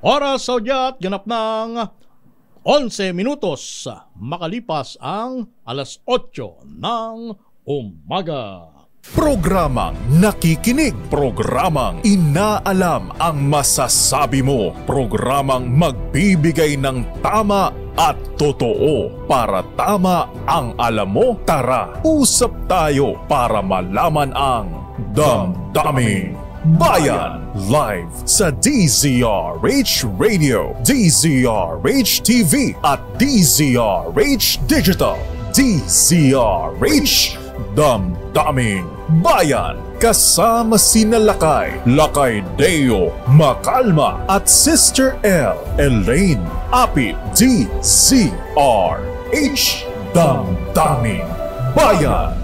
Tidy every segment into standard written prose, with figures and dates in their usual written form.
Oras sa udyat, ganap ng 11 minutos. Makalipas ang alas 8 ng umaga. Programang nakikinig, programang inaalam ang masasabi mo, programang magbibigay ng tama at totoo. Para tama ang alam mo, tara, usap tayo para malaman ang Damdaming Bayan. Live sa DZRH Radio, DZRH TV at DZRH Digital. DZRH Damdaming Bayan. Kasama sina Lakay Deo Macalma at Sister L Elaine Apit. DZRH Damdaming Bayan.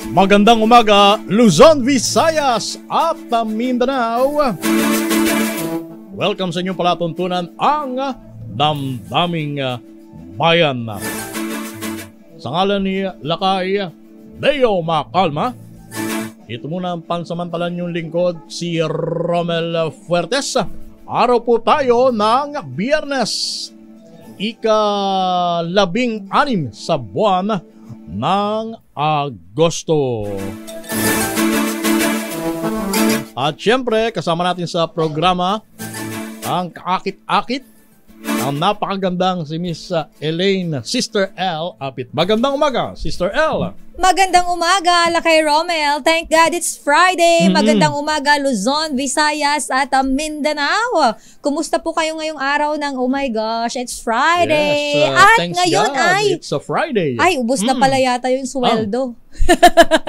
Magandang umaga, Luzon, Visayas at Mindanao. Welcome sa inyong palatuntunan ang Damdaming Bayan. Sa ngalan ni Lakay Deo Macalma, ito muna ang pansamantalan yung lingkod, si Romel Fuertes. Araw po tayo ng Biyernes, ika-16 sa buwan ng Agosto. At syempre, kasama natin sa programa ang kaakit-akit, ang napakagandang si Miss Elaine, Sister L Apit. Magandang umaga, Sister L. Magandang umaga, Lakay Romel. Thank God it's Friday. Magandang umaga, Luzon, Visayas at Mindanao. Kumusta po kayo ngayong araw ng oh my gosh, it's Friday. Yes, at thanks ngayon God, it's a Friday. Ay, ubos na pala yata yung sweldo.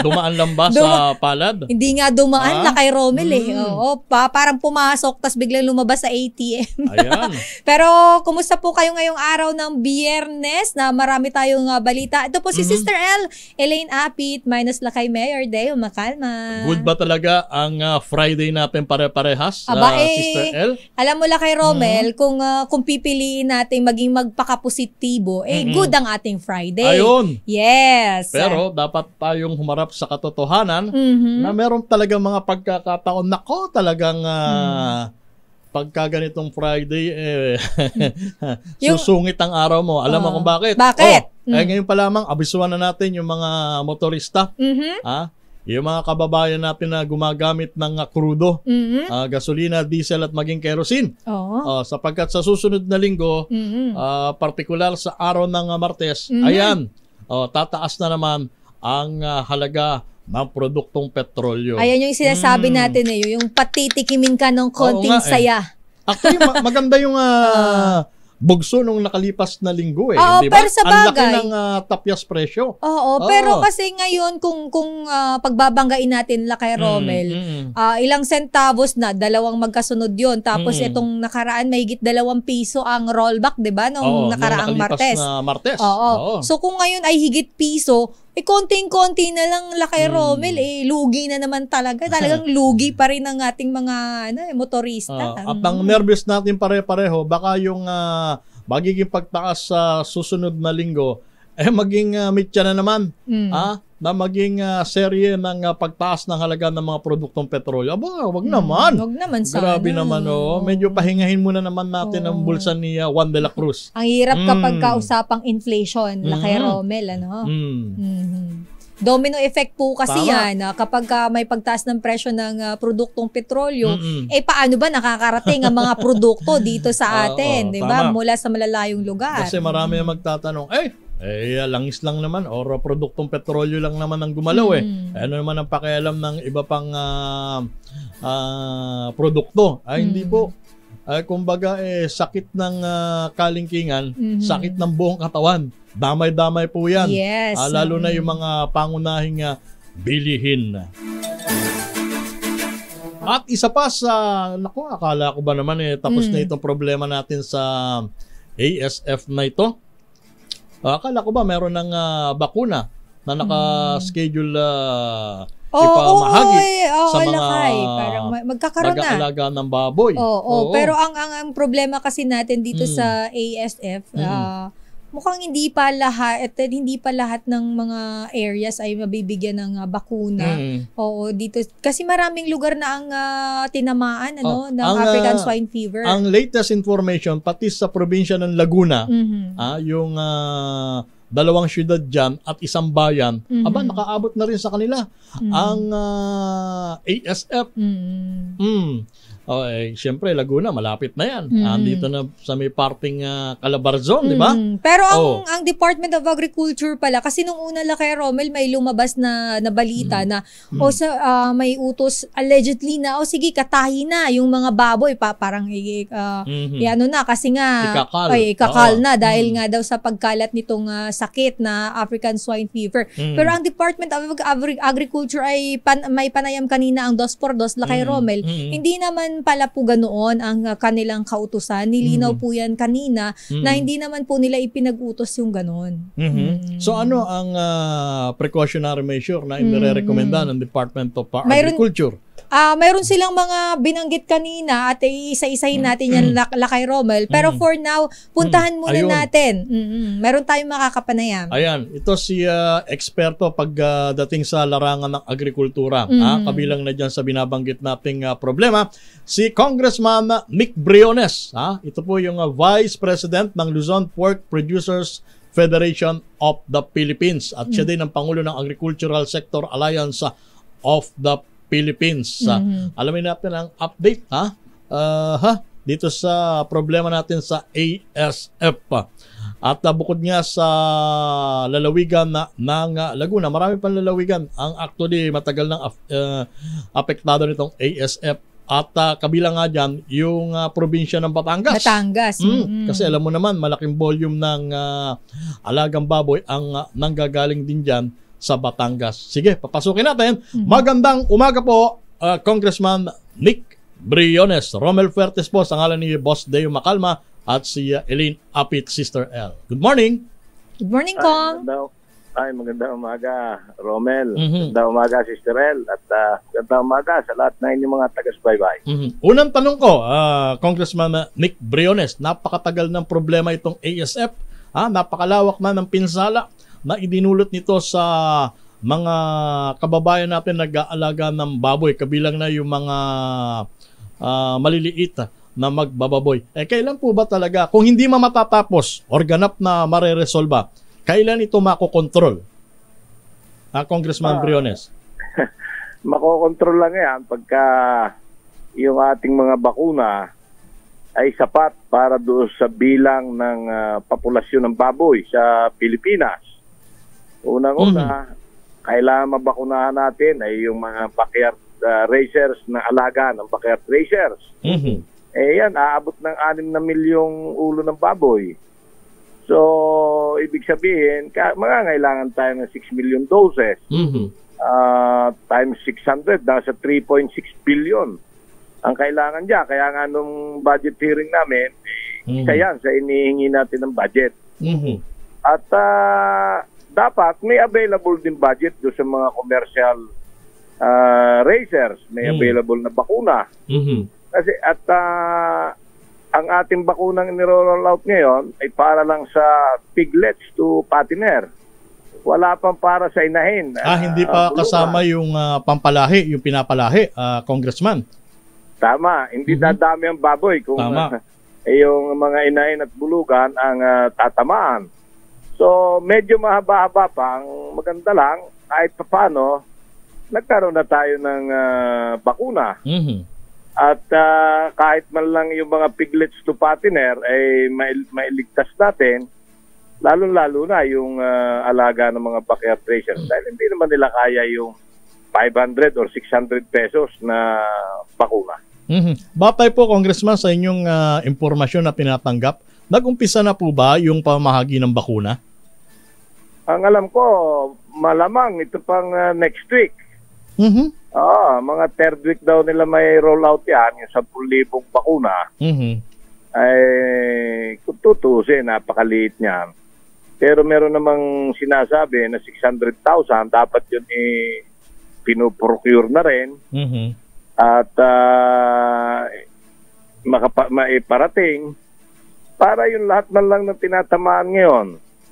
Dumaan lang ba sa palad? Hindi nga dumaan, Lakay Romel eh. Oo, parang pumasok tas biglang lumabas sa ATM. Ayan. Pero kumusta po kayo ngayong araw ng Biyernes na marami tayong balita. Ito po si Sister L Elaine Apit minus Lakay Mayor Deo Macalma. Good ba talaga ang Friday natin pare-parehas, Sister L? Alam mo Lakay Romel, kung pipiliin natin maging magpakapositibo, good ang ating Friday. Ayun. Yes. Pero dapat tayong humarap sa katotohanan na meron talagang mga pagkakataon nako talagang pagka ganitong Friday susungit ang araw mo. Alam mo kung bakit? Bakit? Ngayon pa lamang abisuhan na natin yung mga motorista. Yung mga kababayan natin na gumagamit ng krudo, gasolina, diesel at maging kerosene. Sapagkat sa susunod na linggo, partikular sa araw ng Martes, ayan, tataas na naman ang halaga ng produktong petrolyo. Ayan yung sinasabi natin yung patitikimin ka ng konting saya. Actually, maganda yung bugso nung nakalipas na linggo Oo, di ba? pero sa Ang laki bagay, ng tapyas presyo. Pero kasi ngayon kung pagbabanggain natin Lakay Romel, ilang centavos na, dalawang magkasunod yon. Tapos itong nakaraan mahigit 2 piso ang rollback, 'di ba? Nung nakaraang Martes. So kung ngayon ay higit piso, konting-konti na lang Lakay Romel, lugi na naman talaga. Talagang lugi pa rin ang ating mga motorista. At ang nervous natin pare-pareho, baka yung magiging pagtaas sa susunod na linggo, maging mitya na naman. Na maging serye ng pagtaas ng halaga ng mga produktong petrolyo. Wag naman. Wag naman sana. Grabe naman, medyo pahingahin muna naman natin ang bulsa ni Juan de la Cruz. Ang hirap kapag kausapang inflation, Lakay Romel, Domino effect po kasi yan. Kapag may pagtaas ng presyo ng produktong petrolyo, paano ba nakakarating ang mga produkto dito sa atin? Diba? Mula sa malalayong lugar. Kasi marami ang magtatanong, langis lang naman or produktong petrolyo lang naman ang gumalaw ano naman ang pakialam ng iba pang produkto? Hindi po. Kumbaga sakit ng kalingkingan, sakit ng buong katawan. Damay-damay po yan. Yes. Lalo na yung mga pangunahing bilihin. At isa pa sa, akala ko ba naman tapos na itong problema natin sa ASF na ito. Akala ko ba meron ng bakuna na naka-schedule ipamahagi sa mga parang magkakaroon na. Nag-aalaga ng baboy. Pero ang problema kasi natin dito sa ASF, mukhang hindi pa lahat ng mga areas ay mabibigyan ng bakuna. Oo, dito kasi maraming lugar na ang tinamaan ng African swine fever. Ang latest information pati sa probinsya ng Laguna, yung 2 syudad dyan at 1 bayan, nakaabot na rin sa kanila ang ASF. Siyempre, Laguna, malapit na yan. Andito na sa may parting Calabarzon, di ba? Pero ang Department of Agriculture pala, kasi nung una kay Romel, may lumabas na balita na may utos allegedly na, sige, katahi na yung mga baboy, parang kasi nga, ikakal na dahil nga daw sa pagkalat nitong sakit na African swine fever. Pero ang Department of Agriculture ay may panayam kanina ang 2x2 kay Romel. Hindi naman pala po ganoon ang kanilang kautusan. Nilinaw po yan kanina na hindi naman po nila ipinag-utos yung ganoon. So ano ang precautionary measure na inirekomenda ng Department of Agriculture? Mayroon silang mga binanggit kanina at isa-isahin natin yan lakay Romel. Pero for now, puntahan muna natin. Meron tayong makakapanayam. Ayan, ito si eksperto pagdating sa larangan ng agrikultura. Kabilang na dyan sa binabanggit nating problema, si Congressman Nick Briones. Ito po yung Vice President ng Luzon Pork Producers Federation of the Philippines. At siya din ang Pangulo ng Agricultural Sector Alliance of the Philippines. Alamin natin ang update dito sa problema natin sa ASF. At bukod nga sa lalawigan ng Laguna, marami pang lalawigan ang actually matagal nang apektado nitong ASF. At kabilang nga dyan yung probinsya ng Batangas. Kasi alam mo naman, malaking volume ng alagang baboy ang nanggagaling din dyan sa Batangas. Sige, papasukin natin. Magandang umaga po, Congressman Nick Briones. Romel Fuertes po, sa ngalan ni Boss Deo Macalma at si Elaine Apit, Sister L. Good morning. Good morning, Kong. Magandang umaga, Romel. Magandang umaga, Sister L. At magandang umaga sa lahat na inyong mga taga-subaybay. Unang tanong ko, Congressman Nick Briones, napakatagal ng problema itong ASF. Napakalawak na ng pinsala na idinulot nito sa mga kababayan natin nag-aalaga ng baboy, kabilang na yung mga maliliit na magbababoy. Kailan po ba talaga, kung hindi matatapos or ganap na mareresolba, kailan ito makokontrol? Congressman Briones. Makokontrol lang yan pagka yung ating mga bakuna ay sapat para doon sa bilang ng populasyon ng baboy sa Pilipinas. Unang-una, kailangan mabakunahan natin ay yung mga backyard racers na alaga ng backyard racers. Yan, aabot ng 6 na milyong ulo ng baboy. So, ibig sabihin, kailangan tayo ng 6 million doses. Times 600, nasa 3.6 billion ang kailangan dyan. Kaya nga nung budget hearing namin, isa yan sa inihingi natin ng budget. At dapat may available din budget doon sa mga commercial racers. May available na bakuna. Kasi ang ating bakunang niro-roll out ngayon ay para lang sa piglets to patiner. Wala pang para sa inahin. Hindi pa kasama yung pampalahi, yung pinapalahi, Congressman. Tama, hindi dadami ang baboy kung yung mga inahin at bulugan ang tatamaan. So, medyo mahaba-haba pa. Ang maganda lang, kahit paano, nagkaroon na tayo ng bakuna. At kahit man lang yung mga piglets to patiner ay mailigtas natin, lalo-lalo na yung alaga ng mga backyard racers. Dahil hindi naman nila kaya yung 500 or 600 pesos na bakuna. Batay po, Congressman, sa inyong impormasyon na tinatanggap, nag-umpisa na po ba yung pamahagi ng bakuna? Ang alam ko, malamang ito pang next week. Mga third week daw nila may roll out yan, yung 10,000 bakuna. Ay, kung tutusin, napakaliit niyan. Pero meron namang sinasabi na 600,000, dapat yun pinoprocure na rin. At maiparating para yung lahat man lang ng tinatamaan ngayon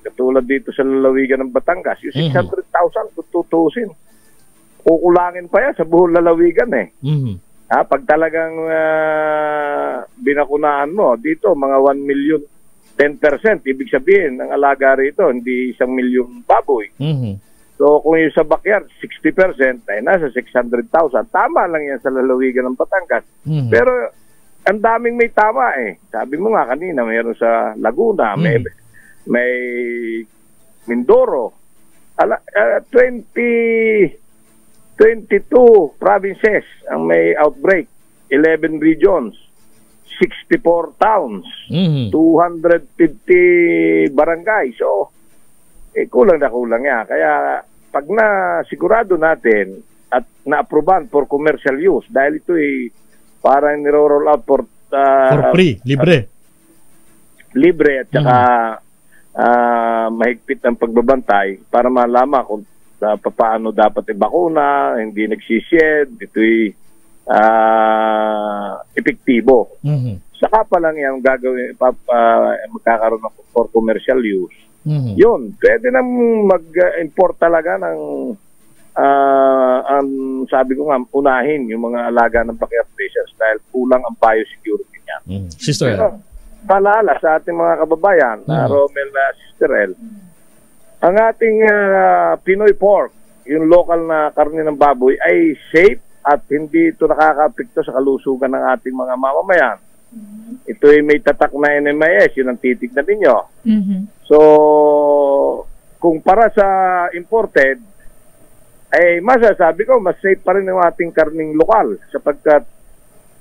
katulad dito sa lalawigan ng Batangas, yung 600,000 kung tutusin, kukulangin pa yan sa buong lalawigan eh. Pag talagang binakunaan mo, dito mga 1 million, 10%, ibig sabihin, ang alaga rito, hindi 1 milyon baboy. So kung yung sa backyard, 60%, ay nasa 600,000. Tama lang yan sa lalawigan ng Batangas. Pero ang daming may tama eh. Sabi mo nga kanina, mayroon sa Laguna, may Mindoro. 22 provinces ang may outbreak, 11 regions, 64 towns, 250 barangay. So, kulang na kulang yan. Kaya pag na sigurado natin at na-aproban for commercial use, dahil ito ay parang niro-roll out for free, libre. Libre at saka mahigpit ang pagbabantay para malaman kung paano dapat ibakuna, hindi nagsished, ito'y epektibo. Saka pa lang yung gagawin, magkakaroon ng for commercial use. Yun, pwede na mag-import talaga ng ang sabi ko nga, unahin yung mga alaga ng backyard fishes dahil kulang ang biosecurity niya. Sister Pero, paalala sa ating mga kababayan, Romel na Sister El, ang ating Pinoy pork, yung local na karne ng baboy, ay safe at hindi ito nakaka-apekto sa kalusugan ng ating mga mamamayan. Ito ay may tatak na NMIS, yun ang titignan ninyo. So, kung para sa imported, ay masasabi ko, mas safe pa rin yung ating karning lokal sapagkat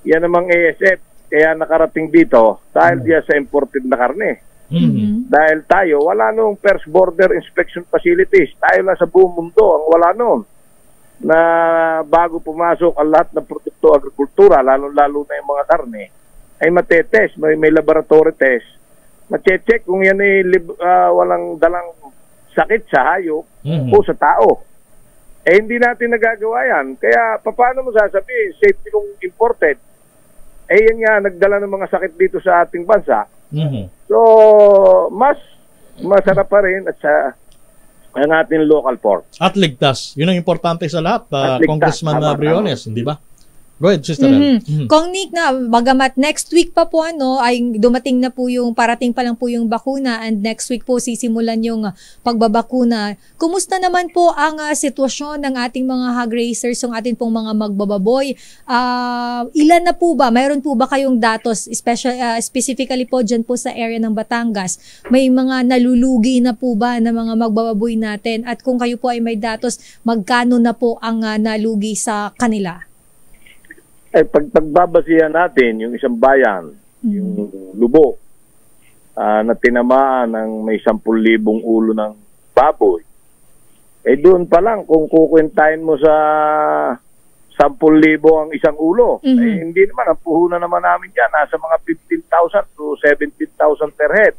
yan namang ASF, kaya nakarating dito dahil diya sa imported na karne. Dahil tayo, wala nung first border inspection facilities. Tayo lang sa buong mundo ang wala noon. Na bago pumasok ang lahat ng produkto agrikultura, lalo-lalo na yung mga karne, ay matetest, may laboratory test. Mache-check kung yan ay walang dalang sakit sa hayop o sa tao. Eh hindi natin nagagawa yan. Kaya paano mo sasabihin, safety ng imported? Eh yan nga, nagdala ng mga sakit dito sa ating bansa. So, mas masarap pa rin at sa ang ating local pork. At ligtas. Yun ang importante sa lahat, Congressman Briones, hindi ba? Go ahead, Sister Kong Nick, na bagamat next week pa po ay dumating na po yung, parating pa lang po yung bakuna and next week po sisimulan yung pagbabakuna. Kumusta naman po ang sitwasyon ng ating mga hog raisers, yung ating pong mga magbababoy? Ilan na po ba? Mayroon po ba kayong datos, specifically po dyan po sa area ng Batangas? May mga nalulugi na po ba na mga magbababoy natin? At kung kayo po ay may datos, magkano na po ang nalugi sa kanila? Pagbabasihan natin yung isang bayan, yung Lubo, na tinamaan ng may 10,000 ulo ng baboy, doon pa lang kung kukwentahin mo sa 10,000 ang isang ulo, hindi naman, ang puhunan naman namin dyan, nasa mga 15,000 to 17,000 per head.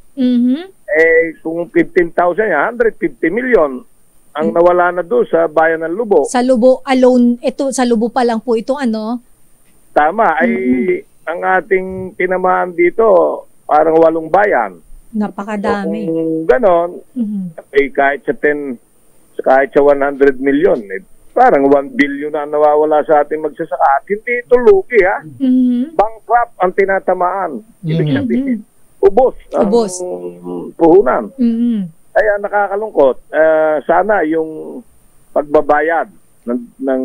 Kung 15,000 yan, 150 million ang nawala na doon sa bayan ng Lubo. Sa Lubo alone, ito, sa Lubo pa lang po ito, Tama, ang ating tinamaan dito, parang 8 bayan. Napakadami. So, kung ganon, kahit sa 100 million, parang 1 billion na nawawala sa ating magsasaka. At hindi ito lugi, ha? Bankrupt ang tinatamaan. Ibig sabihin, ubos ang puhunan. Kaya nakakalungkot. Sana yung pagbabayad ng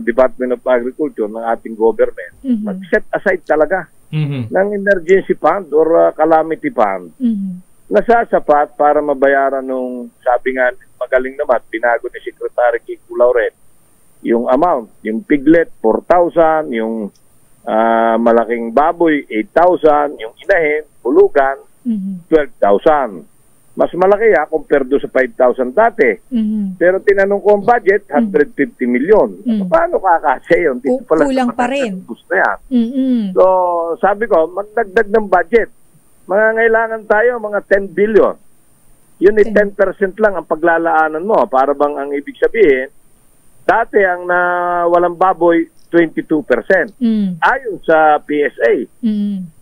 Department of Agriculture, ng ating government, mag-set aside talaga ng emergency fund or calamity fund na sasapat para mabayaran nung, sabi nga, magaling naman, binago ni Secretary Kiko Lauren, yung amount, yung piglet, 4,000, yung malaking baboy, 8,000, yung inahin, bulugan, 12,000. Mas malaki compared do sa 5,000 dati. Pero tinanong ko ang budget, 150 million. Paano kakasya yun? Kulang pa rin. Gusto yan. So, sabi ko, magdagdag ng budget. Mangangailangan tayo mga 10 billion. Yun 10% lang ang paglalaanan mo. Para bang ang ibig sabihin, dati ang walang baboy, 22%. Ayon sa PSA.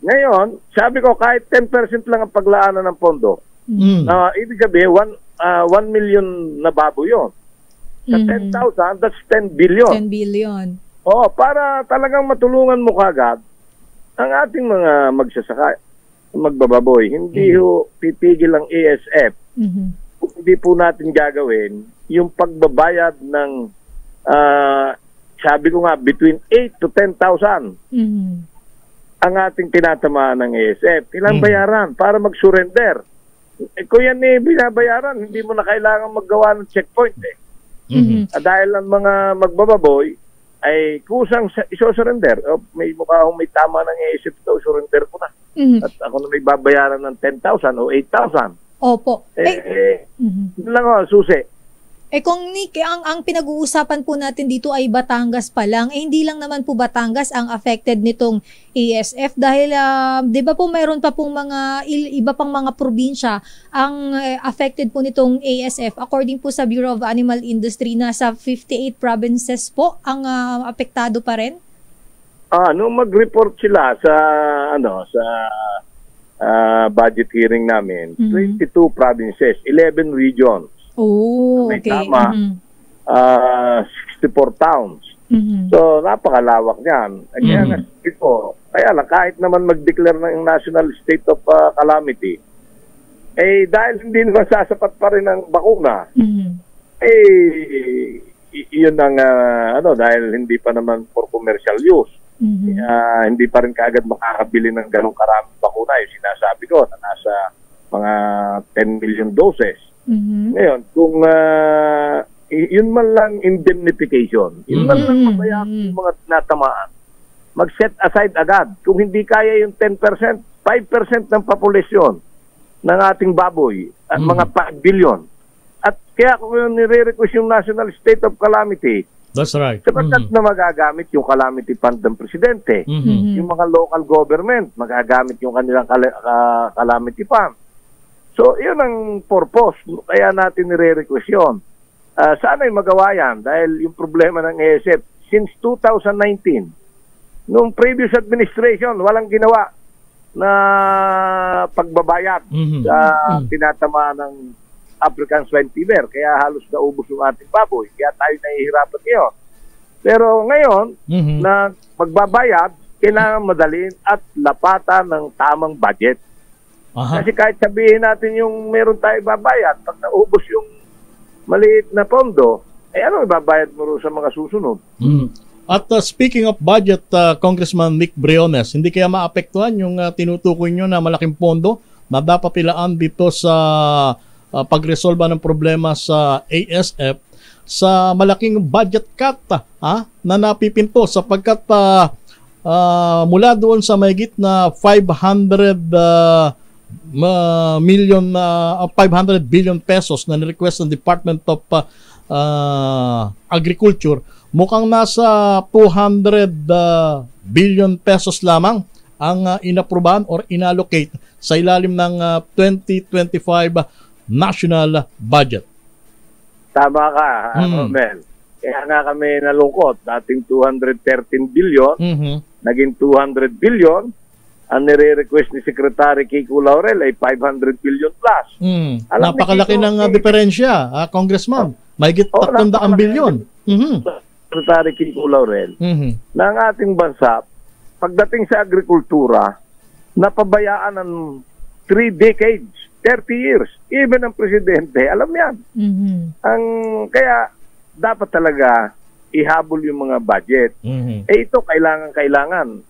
Ngayon, sabi ko, kahit 10% lang ang paglaanan ng pondo, Ibig sabihin, 1 million na baboy yun. Sa 10,000, that's 10 billion. 10 billion. Para talagang matulungan mo kagad ang ating mga magsasaka, magbababoy. Hindi pipigil ang ASF. Kung hindi po natin gagawin yung pagbabayad ng, sabi ko nga, between 8 to 10,000 ang ating tinatamaan ng ASF. Kailangan bayaran para mag-surrender. Kung yan binabayaran, hindi mo na kailangan maggawa ng checkpoint dahil ang mga magbababoy ay kusang iso-surrender. May mukha akong may tama ng ASF daw, surrender ko na. At ako na may babayaran ng 10,000 o 8,000. Opo. Lang susi. Kung Nick, ang pinag-uusapan po natin dito ay Batangas pa lang, hindi lang naman po Batangas ang affected nitong ASF dahil 'di ba po mayroon pa pong mga iba pang mga probinsya ang affected po nitong ASF. According po sa Bureau of Animal Industry, nasa 58 provinces po ang apektado pa rin. Nung mag-report sila sa budget hearing namin, 22 provinces, 11 regions. Okay. Tama. 64 towns. So, napakalawak niyan. Kaya lang, kahit naman mag-declare ng national state of calamity, dahil hindi naman sasapat pa rin ang bakuna, yun ang, dahil hindi pa naman for commercial use. Hindi pa rin kaagad makakabili ng ganong karaming bakuna. Yung sinasabi ko na nasa mga 10 million doses. Ngayon, kung yun man lang indemnification, yun man lang mabayaran yung mga natamaan, mag-set aside agad. Kung hindi kaya yung 10%, 5% ng populasyon ng ating baboy, at mga 5 billion. At kaya kung nire-request yung National State of Calamity, that's right. Sapagkat na magagamit yung calamity fund ng presidente, yung mga local government, magagamit yung kanilang calamity fund. So, yun ang purpose. Kaya natin nire-request yun. Sana'y magawa yan dahil yung problema ng ASF, since 2019, nung previous administration, walang ginawa na pagbabayad sa tinatama ng African swine fever. Kaya halos naubos yung ating baboy. Kaya tayo nahihirapan ngayon. Pero ngayon, na pagbabayad, kailangan madalin at lapatan ng tamang budget. Kasi kahit sabihin natin yung meron tayo babayad, pag naubos yung maliit na pondo, ano ibabayad mo sa mga susunod? At speaking of budget, Congressman Nick Briones, hindi kaya maapektuhan yung tinutukoy nyo na malaking pondo na dapat pilaan dito sa pagresolba ng problema sa ASF sa malaking budget cut na napipinto sapagkat mula doon sa mahigit na 500 billion pesos na ni-request ng Department of Agriculture, mukhang nasa 200 billion pesos lamang ang inaprubahan or inallocate sa ilalim ng 2025 national budget. Tama ka, Mel. Kaya nga kami nalungkot. Dating 213 billion, naging 200 billion. Ang nire-request ni Secretary Kiko Laurel ay 500 billion plus. Napakalaki ng diferensya, Congressman. Mahigit 300 billion. Secretary Kiko Laurel, na ang ating bansa, pagdating sa agrikultura, napabayaan ng 3 decades, 30 years. Even ang presidente, alam yan. Kaya dapat talaga ihabol yung mga budget. Ito kailangan.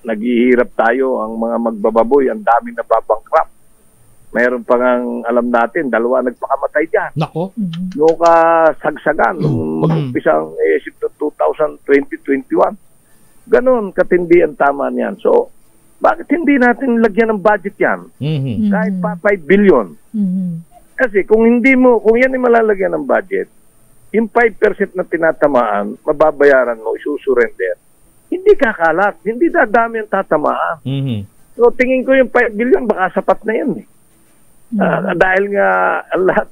Naghihirap tayo, ang mga magbababoy, ang daming nababangkrap. Mayroon pa ngang, alam natin, 2 nagpakamatay dyan. Nako. Noong kasagsagan, nung mag-umpisang isip na 2020-21. Ganon, katindi ang tama niyan. So, bakit hindi natin lagyan ng budget yan? Kahit pa 5 billion. Kasi kung yan ay malalagyan ng budget, yung 5% na tinatamaan, mababayaran mo, isusurrender. Hindi kakalat, hindi dadami ang tatamaan. So tingin ko yung 5 billion baka sapat na yan. Dahil nga lahat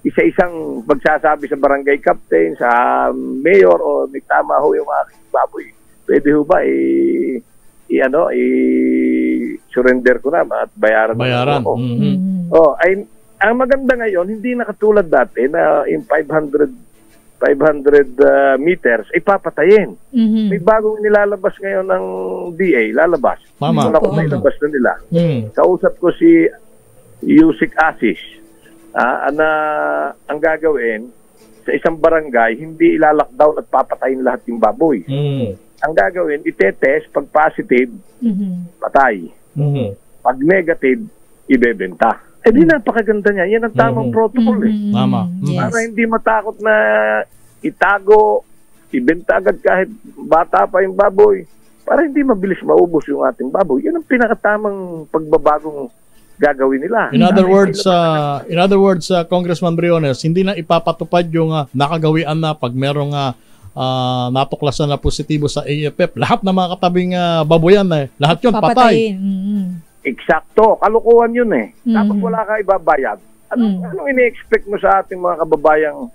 isa-isang magsasabi sa barangay captain, sa mayor o may tama ho yung aking baboy. Pwede ho ba surrender ko na at bayaran. Ako. Ay, ang maganda ngayon, hindi na katulad dati na in 500 meters, ipapatayin. May bagong nilalabas ngayon ng DA, lalabas. Wala ko may labas na nila. Kausap ko si Yusik Asis, na ang gagawin, sa isang barangay, hindi ilalockdown at papatayin lahat yung baboy. Ang gagawin, itetest, pag positive, patay. Pag negative, ibebenta. Di napakaganda niya. Yan ang tamang protocol Tama. Para hindi matakot na itago, ibenta agad kahit bata pa yung baboy. Para hindi mabilis maubos yung ating baboy. Yan ang pinakatamang pagbabagong gagawin nila. In other words, Congressman Briones, hindi na ipapatupad yung nakagawian na pag merong natuklasan na positibo sa AFF. Lahat ng mga katabing baboyan lahat yun patay. Eksakto, kalukuhan yun Tapos wala ka ibabayad. Anong ini-expect mo sa ating mga kababayang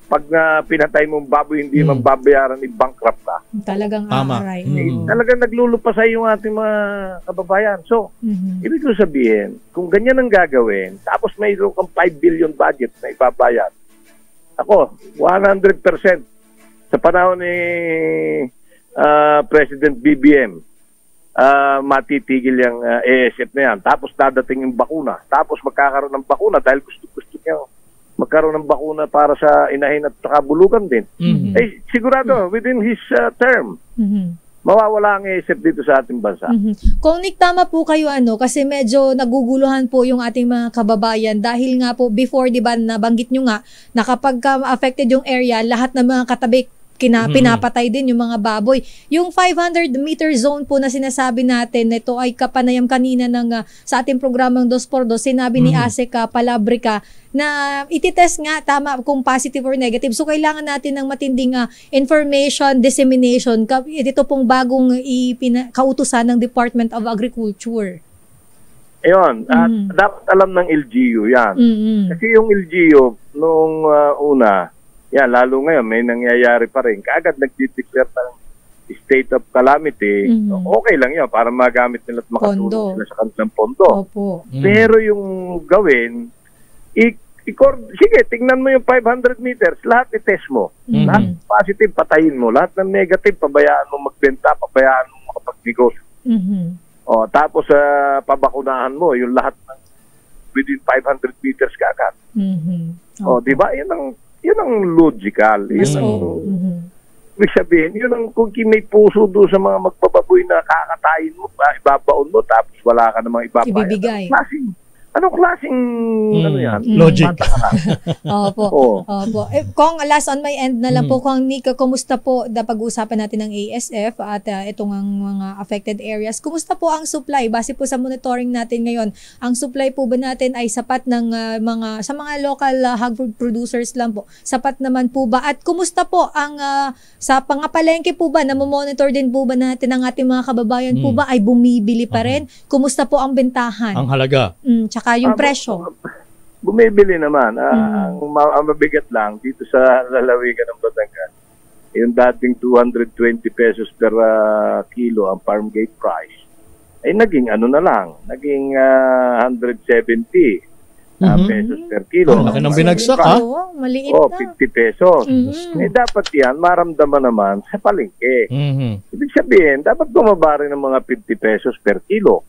pag pinatay mong baboy, hindi mababayaran, i-bankrupt ka? Talagang aaray. Talagang naglulupasay yung ating mga kababayan. So, ibig ko sabihin, kung ganyan ang gagawin, tapos mayroon kang 5 billion budget na ibabayad, ako, 100% sa panahon ni President BBM, matitigil yung ASF na yan. Tapos dadating yung bakuna. Tapos magkakaroon ng bakuna dahil gusto niya magkaroon ng bakuna para sa inahin at kabulugan din. Sigurado, within his term, mawawala ang ASF dito sa ating bansa. Kung Nick, tama po kayo kasi medyo naguguluhan po yung ating mga kababayan dahil nga po before, di ba, nabanggit nyo nga na kapag affected yung area, lahat ng mga katabi pinapatay din yung mga baboy. Yung 500-meter zone po na sinasabi natin, ito ay kapanayam kanina sa ating programang 2x2, sinabi ni ASEC Palabrica na ititest nga tama kung positive or negative. So, kailangan natin ng matinding information dissemination. Ito pong bagong kautusan ng Department of Agriculture. Ayun, dapat alam ng LGU yan. Kasi yung LGU, nung una, lalo ngayon, may nangyayari pa rin. Kaagad nag-declare ng state of calamity, okay lang yun para magamit nila at makatulong sila sa kanilang pondo. Pero yung gawin, sige, tingnan mo yung 500 meters, lahat i-test mo. Lahat positive, patayin mo. Lahat ng negative, pabayaan mo magbenta, pabayaan mo makapag-negosyo. Tapos, pabakunahan mo yung lahat ng within 500 meters kaagad. Diba? Yun ang logical. Ibig sabihin, yun ang kung may puso doon sa mga magbababoy na kakatayin mo, ibabaon mo, tapos wala ka namang ibabayan. Ibibigay. Anong klaseng logic? Opo. Kung last on my end na lang po, kung Nika, kumusta po pag-uusapan natin ng ASF at itong mga affected areas, kumusta po ang supply? Base po sa monitoring natin ngayon, ang supply po ba natin ay sapat ng sa mga local hog food producers lang po? Sapat naman po ba? At kumusta po ang sa pangapalengke po ba, namomonitor din po ba natin ang ating mga kababayan po ba ay bumibili pa rin? Kumusta po ang bentahan? Ang halaga. Tsaka yung presyo. Bumibili naman. Ang mabigat lang dito sa lalawigan ng Batangas, yung dating 220 pesos per kilo ang farm gate price, ay naging naging 170 pesos per kilo. Laki ng binagsak, maliit na. 50 pesos. Dapat yan, maramdaman naman sa palengke. Ibig sabihin, dapat bumaba rin ng mga 50 pesos per kilo.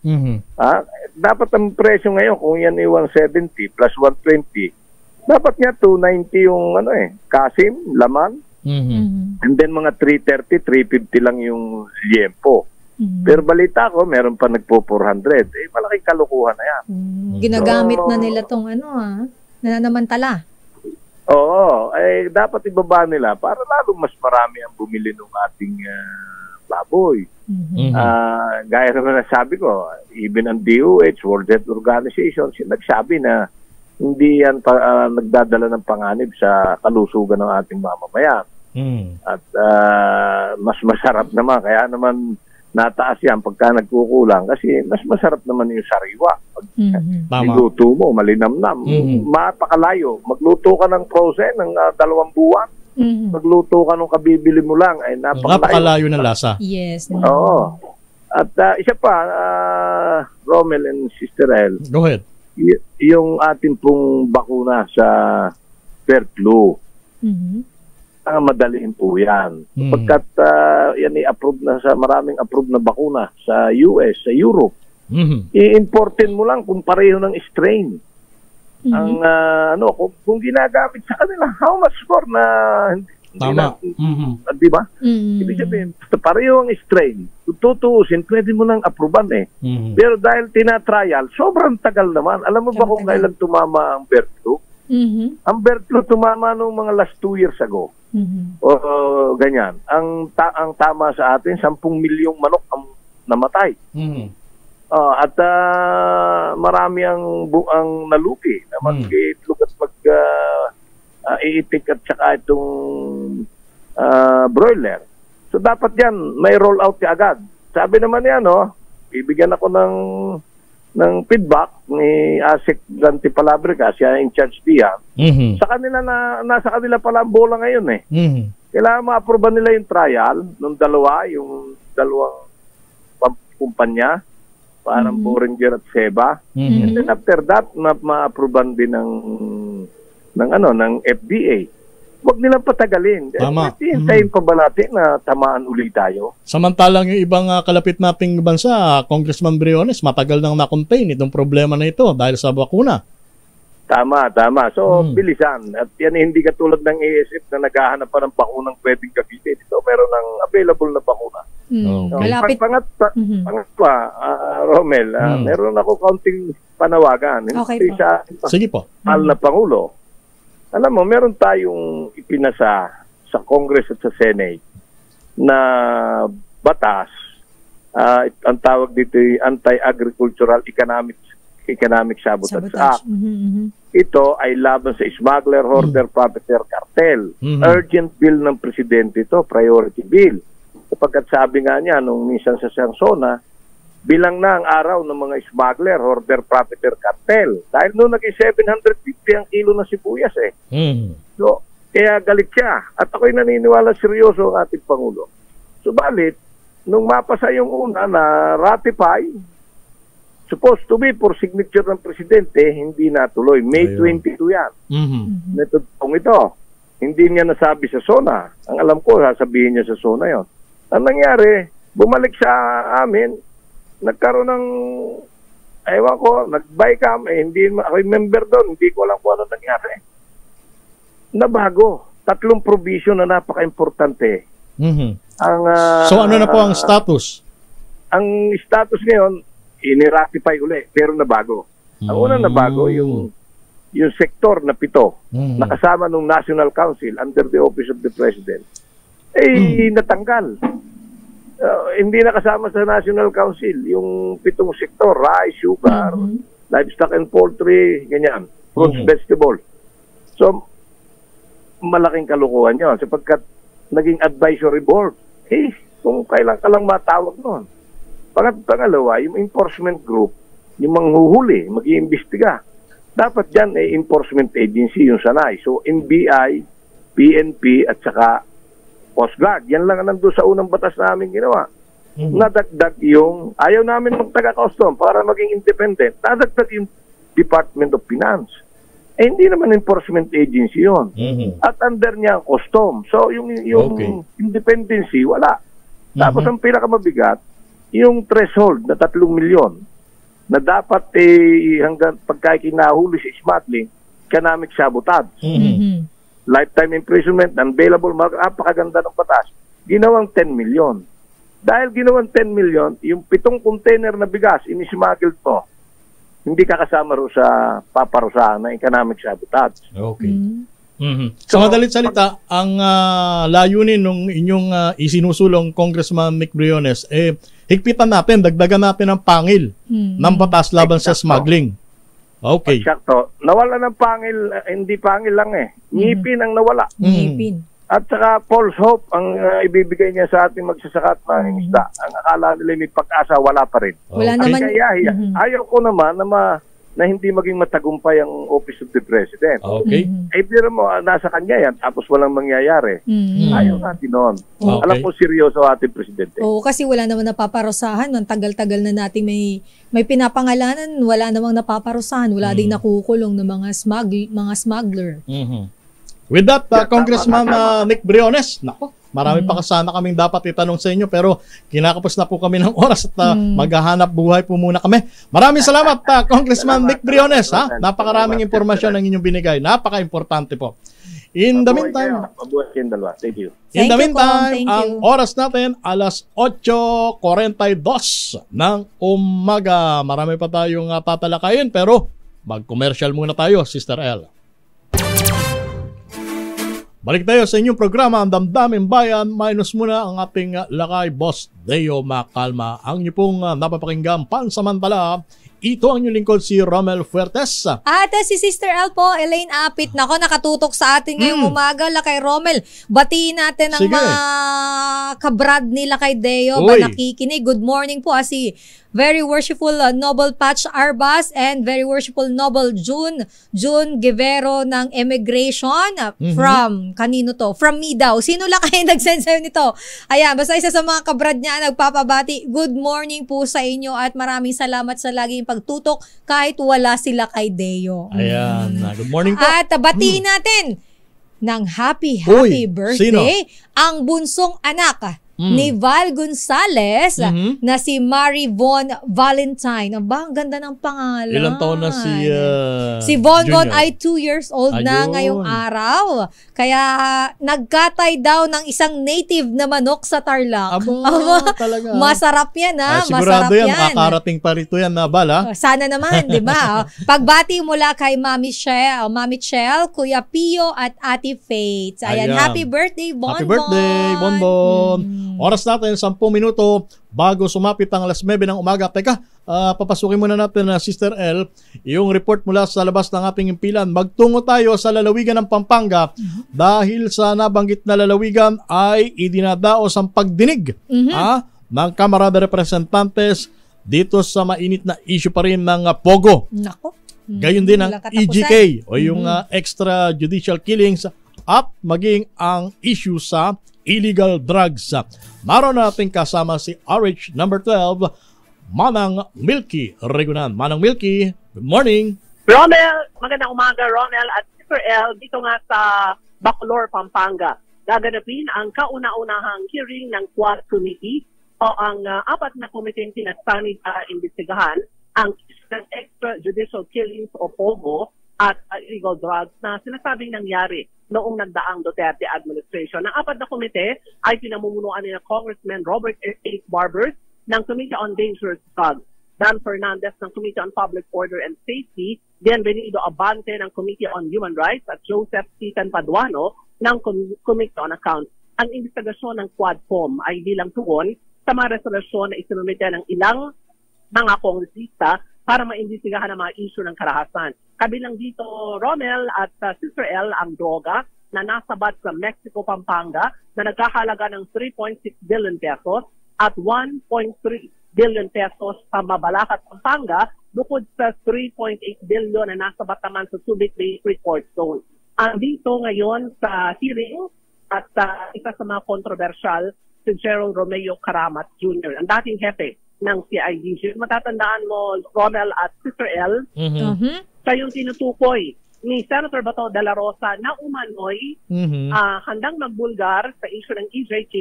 Dapat ang presyo ngayon, kung yan ay 170 plus 120, dapat nga 290 yung kasim, laman. And then mga 330, 350 lang yung liempo. Pero balita ko, meron pa nagpo-400. Malaking kalukuhan na yan. Ginagamit na nila tong nananamantala. Oo. Dapat ibaba nila para lalong mas marami ang bumili ng ating baboy. Gaya naman na sabi ko, even ang DOH, World Health Organization, nagsabi na hindi yan nagdadala ng panganib sa kalusugan ng ating mamamayan. At mas masarap naman. Kaya naman nataas yan pagka nagkukulang kasi mas masarap naman yung sariwa. Pag niluto mo, malinamnam, mapakalayo. Magluto ka ng frozen ng 2 buwan. Magluto ka nung kabibili mo lang, ay napakalayo ng lasa. Yes. Oo. At isa pa, Romel and Sister El, Go ahead. yung ating pong bakuna sa bird flu, madaliin po yan. Pagkat yan i-approve na sa maraming approved na bakuna sa US, sa Europe, i-importin mo lang kung pareho ng strain. Ang kung ginagamit sa kanila, how much more na Tama. Di ba? Ibig sabihin, pareho ang strain. Kung tutuusin, pwede mo nang approvean eh. Pero dahil tina-trial, sobrang tagal naman. Alam mo ba kung kailan tumama ang bird flu? Ang bird flu tumama nung mga last 2 years ago. O ganyan. Ang tama sa atin, 10 milyong manok ang namatay. At marami ang naluki na mag-itlog at iitik at saka itong broiler. So dapat yan, may roll out ka agad. Sabi naman yan, bibigyan ako ng feedback ni Asik Ganti Palabrica, siya in charge diyan. Sa kanila nasa kanila pala ang bola ngayon eh. Kailangan ma-approve nila yung trial ng yung dalawang kumpanya, parang Boehringer at Seba. And then after that, ma-approve din ng FDA. Huwag nilang patagalin. Tama. Hintayin pa ba natin na tamaan ulit tayo? Samantalang yung ibang kalapit nating bansa, Congressman Briones, matagal nang na-contain itong problema na ito dahil sa bakuna. Tama. So, bilisan. At yan hindi katulad ng ASF na naghahanap pa ng bakunang pwedeng gamitin. Ito meron ng available na bakuna. Malapit. Pangatwa, Romel, meron ako kaunting panawagan. Okay po. Sige po. Mahal na Pangulo. Alam mo, meron tayong ipinasa sa Congress at sa Senate na batas, ang tawag dito ay Anti-Agricultural Economic Sabotage Act. Ito ay laban sa smuggler, hoarder, profiteer, cartel. Urgent bill ng Presidente ito, priority bill. Sapagkat sabi nga niya, nung minsan sa Sansona, bilang na ang araw ng mga smuggler, hoarder, profiteer, cartel. Dahil noong naging 750 ang kilo ng sibuyas eh. So, kaya galit siya. At ako'y naniniwala seryoso ang ating Pangulo. Subalit, nung mapasa yung una na ratify, supposed to be for signature ng Presidente, hindi natuloy. May 22 yan. Netong ito. Hindi niya nasabi sa SONA. Ang alam ko, sasabihin niya sa SONA yon. Ang nangyari, bumalik sa amin, nagkaroon ng, ewan ko, nag-bycam, hindi, ako'y member doon, hindi ko alam kung ano nangyari. Nabago. 3 provision na napaka-importante. So ano na po ang status? Ang status ngayon, iniratify uli, pero nabago. Ang unang nabago, yung sektor na 7, nakasama ng National Council under the Office of the President, natanggal. Hindi nakasama sa National Council yung 7 sektor, rice, sugar, livestock and poultry, ganyan, fruits, vegetable. So, malaking kalukuhan yun sapagkat naging advisory board. Kung kailan ka lang matawag nun. Pangalawa, yung enforcement group, yung manghuhuli, mag-iimbestiga. Dapat dyan enforcement agency yung sanay. So, NBI, PNP, at saka Coast Guard. Yan lang ang nandun sa unang batas namin ginawa. Nadagdag yung, ayaw namin magtaga-custom para maging independent. Nadagdag yung Department of Finance. Hindi naman enforcement agency yun. At under niya ang custom. So, yung independency, wala. Tapos ang pinakamabigat, yung threshold na 3 milyon na dapat hanggang pagka kinahuli sa smuggling, economic sabotage. Lifetime imprisonment, unbailable, napakaganda ng batas. Ginawang 10 million. Dahil ginawang 10 million, yung 7 container na bigas, inismuggle to, hindi kakasama ro sa paparusahan ng economic sabotage. Okay. Sa madalit salita, ang layunin ng inyong isinusulong Congressman Mick Briones, higpitan natin, dagdagan natin ang pangil ng batas laban sa smuggling. Okay. Exacto. Nawala ng pangil, hindi pangil lang ngipin ang nawala. Ngipin. At saka false hope ang ibibigay niya sa ating magsasaka at mga isda. Ang akala nila may pag-asa, wala pa rin. Wala naman. Kaya ayaw ko naman na na hindi maging matagumpay ang Office of the President. Okay. Pero mo, nasa kanya yan, tapos walang mangyayari. Ayaw natin noon. Okay. Alam po, seryoso ating Presidente. Oo, kasi wala naman napaparusahan. Ang tagal-tagal na natin may pinapangalanan, wala namang napaparusahan. Wala ding nakukulong ng mga smuggler. With that, Congressman Nick Briones, nako, marami pa sana kaming dapat itanong sa inyo pero kinakapos na po kami ng oras at maghahanap buhay po muna kami. Maraming salamat, Congressman Nick Briones. Napakaraming impormasyon ang inyong binigay. Napaka-importante po. In the meantime, Thank you. In the Thank you, meantime, Thank ang you. oras natin, alas 8:42 ng umaga. Marami pa tayong tatalakayin pero mag-commercial muna tayo, Sister El. Balik tayo sa inyong programa, Ang Damdaming Bayan. Minus muna ang ating lakay, Boss Deo Macalma. Ang inyo pong napapakinggan pansamantala, ito ang inyong lingkod, si Romel Fuertes. At si Sister El po, Elaine Apit. Nako, nakatutok sa atin ngayong umaga, Lakay Romel. Batiin natin ang Sige. mga kabrad nila kay Deo Uy. ba nakikinig. Good morning po, si Very Worshipful Noble Patch Arbas and Very Worshipful Noble June Guevero ng Immigration from, kanino to? From me daw. Sino Lakay nag-send sa'yo nito? Ayan, basta isa sa mga kabrad niya nagpapabati. Good morning po sa inyo at maraming salamat sa laging pagtutok kahit wala sila kay Deo. Ayan, good morning po. At batiin natin ng happy Uy, birthday ang bunsong anak ni Val Gonzales na si Marie Von Valentine. Aba, ang ganda ng pangalan. Ilang taon na Si Von Von Junior? ay 2 years old na Ayun. ngayong araw. Kaya nagkatay daw ng isang native na manok sa Tarlac. Aba, talaga. Masarap yan Ay, Masarap sigurado yan, yan. makakarating pa rito yan na Bala. Sana naman, di ba? Pagbati mula kay Mami Chel, Kuya Pio at Ate Faith. Ayan, Ayan. happy birthday, Bonbon. Happy birthday, Bonbon. Oras natin, 10 minuto bago sumapit ang alas 9 ng umaga. Teka, papasukin muna natin, Sister El, yung report mula sa labas ng ating impilan. Magtungo tayo sa lalawigan ng Pampanga dahil sa nabanggit na lalawigan ay idinadaos ang pagdinig ng Kamara de Representantes dito sa mainit na issue pa rin ng Pogo. Nako. Gayon din ang Walang katapusan. EJK o yung extrajudicial killings at maging ang issue sa illegal drugs. Naroon natin kasama si RH number 12, Manang Milky Regunan. Manang Milky, good morning. Romel, magandang umaga Romel at Sister El dito nga sa Bacolor, Pampanga. Gaganapin ang kauna-unahang hearing ng Quad Committee o ang apat na komiteng tinatani para imbestigahan ang extrajudicial killings o POGO at illegal drugs na sinasabing nangyari noong nagdaang Duterte administration. Ang apat na komite ay pinamumunuan ni Congressman Robert H. Barbers ng Committee on Dangerous Drugs, Dan Fernandez ng Committee on Public Order and Safety, Bienvenido Abante ng Committee on Human Rights at Joseph Titan Paduano ng Committee on Accounts. Ang investigasyon ng Quadcom ay bilang tugon sa mga resolusyon na isinumite ng ilang mga kongresista para maimbestigahan ang mga issue ng karahasan. Kabilang dito, Romel at Sister El, ang droga na nasabat sa Mexico, Pampanga na nagkahalaga ng 3.6 billion pesos at 1.3 billion pesos sa Mabalacat, Pampanga, bukod sa 3.8 billion na nasabat naman sa Subic Bay Court Zone. Dito ngayon sa hearing at isa sa mga kontrobersyal, si Gerald Romeo Caramat Jr., ang dating hepe ng CIDG. Matatandaan mo, Romel at Sister El, siya yung tinutukoy ni Senator Bato de la Rosa na umano'y handang magbulgar sa issue ng EJK,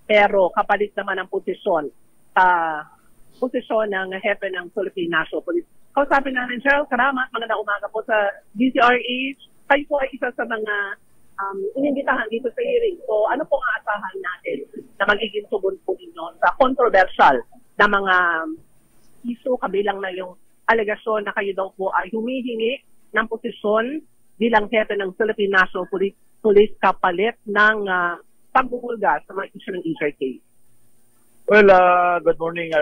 pero kapalit naman ang posisyon ng hepe ng Philippine National Police. Kausapin namin, Gerald Caramat, magandang umaga po sa DCRH. Kayo po ay isa sa mga inimbitahan dito sa hearing. So ano po ang asahan natin na magiging tugon po ninyo sa controversial na mga issue kabilang na yung alegasyon na kayo daw po ay humihingi ng posisyon bilang hepe ng Philippine National Police kapalit ng pagbubulga sa mga issue ng EJK? Well, good morning.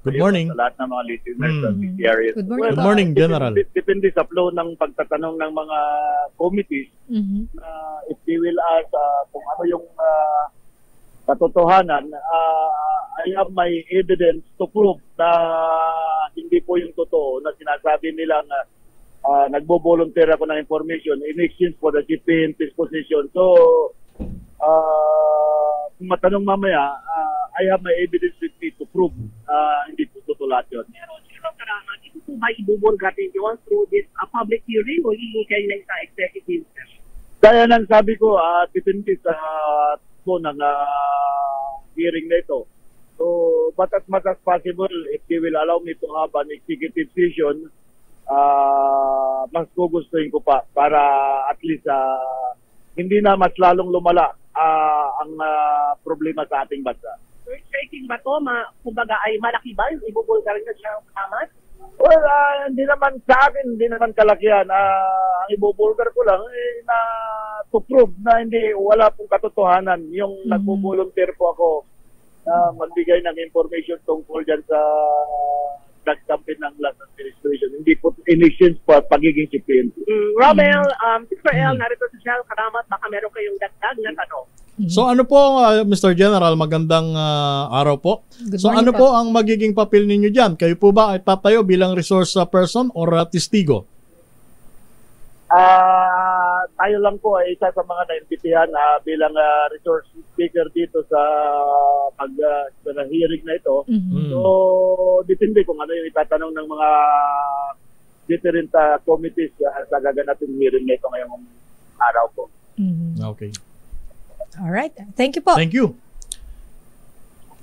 Good morning. Sa lahat ng mga listeners sa DCRS. Good morning. Good morning, General. Depende sa flow ng pagtatanong ng mga committees. If they will ask kung ano yung katotohanan, I have my evidence to prove na hindi hindi po yung totoo na sinasabi nilang nagbo-volunteer ako ng information in exchange for the GPNP's position. So, kung matanong mamaya, I have my evidence with me to prove hindi po totoo lahat yun. Pero sino Karaman, ito po ba ibubulgatin yun through this public hearing o hihingi kayo na sa executive session? Kaya nang sabi ko, depende sa po ng hearing na ito. So, but as much as possible, if they will allow me to have an executive session, mas gugustuhin ko pa para at least hindi na mas lalong lumala ang problema sa ating bansa. So, checking ba ito? Kumbaga ay malaki ba yung ibubulgar na siya Karaman? Well, hindi naman sa akin, hindi naman kalakihan. Ang ibubulgar ko lang na to prove na wala pong katotohanan. Yung nagbo-volunteer po ako na magbigay ng information tungkol dyan sa drug campaign ng last administration. Hindi po in-exchange po pagiging CPNP. Romel, Israel, narito si Shell Karamat, baka meron kayong dagdag na tanong. So ano po, Mr. General, magandang araw po. So ano po ang magiging papel ninyo dyan? Kayo po ba ay tatayo bilang resource person or testigo? Tayo lang po ay isa sa mga naimbitihan bilang resource speaker dito sa hearing na ito. So, depende kung ano yung itatanong ng mga different committees sa gaganapin hearing na ito ngayong araw po. Okay. Alright. Thank you po. Thank you.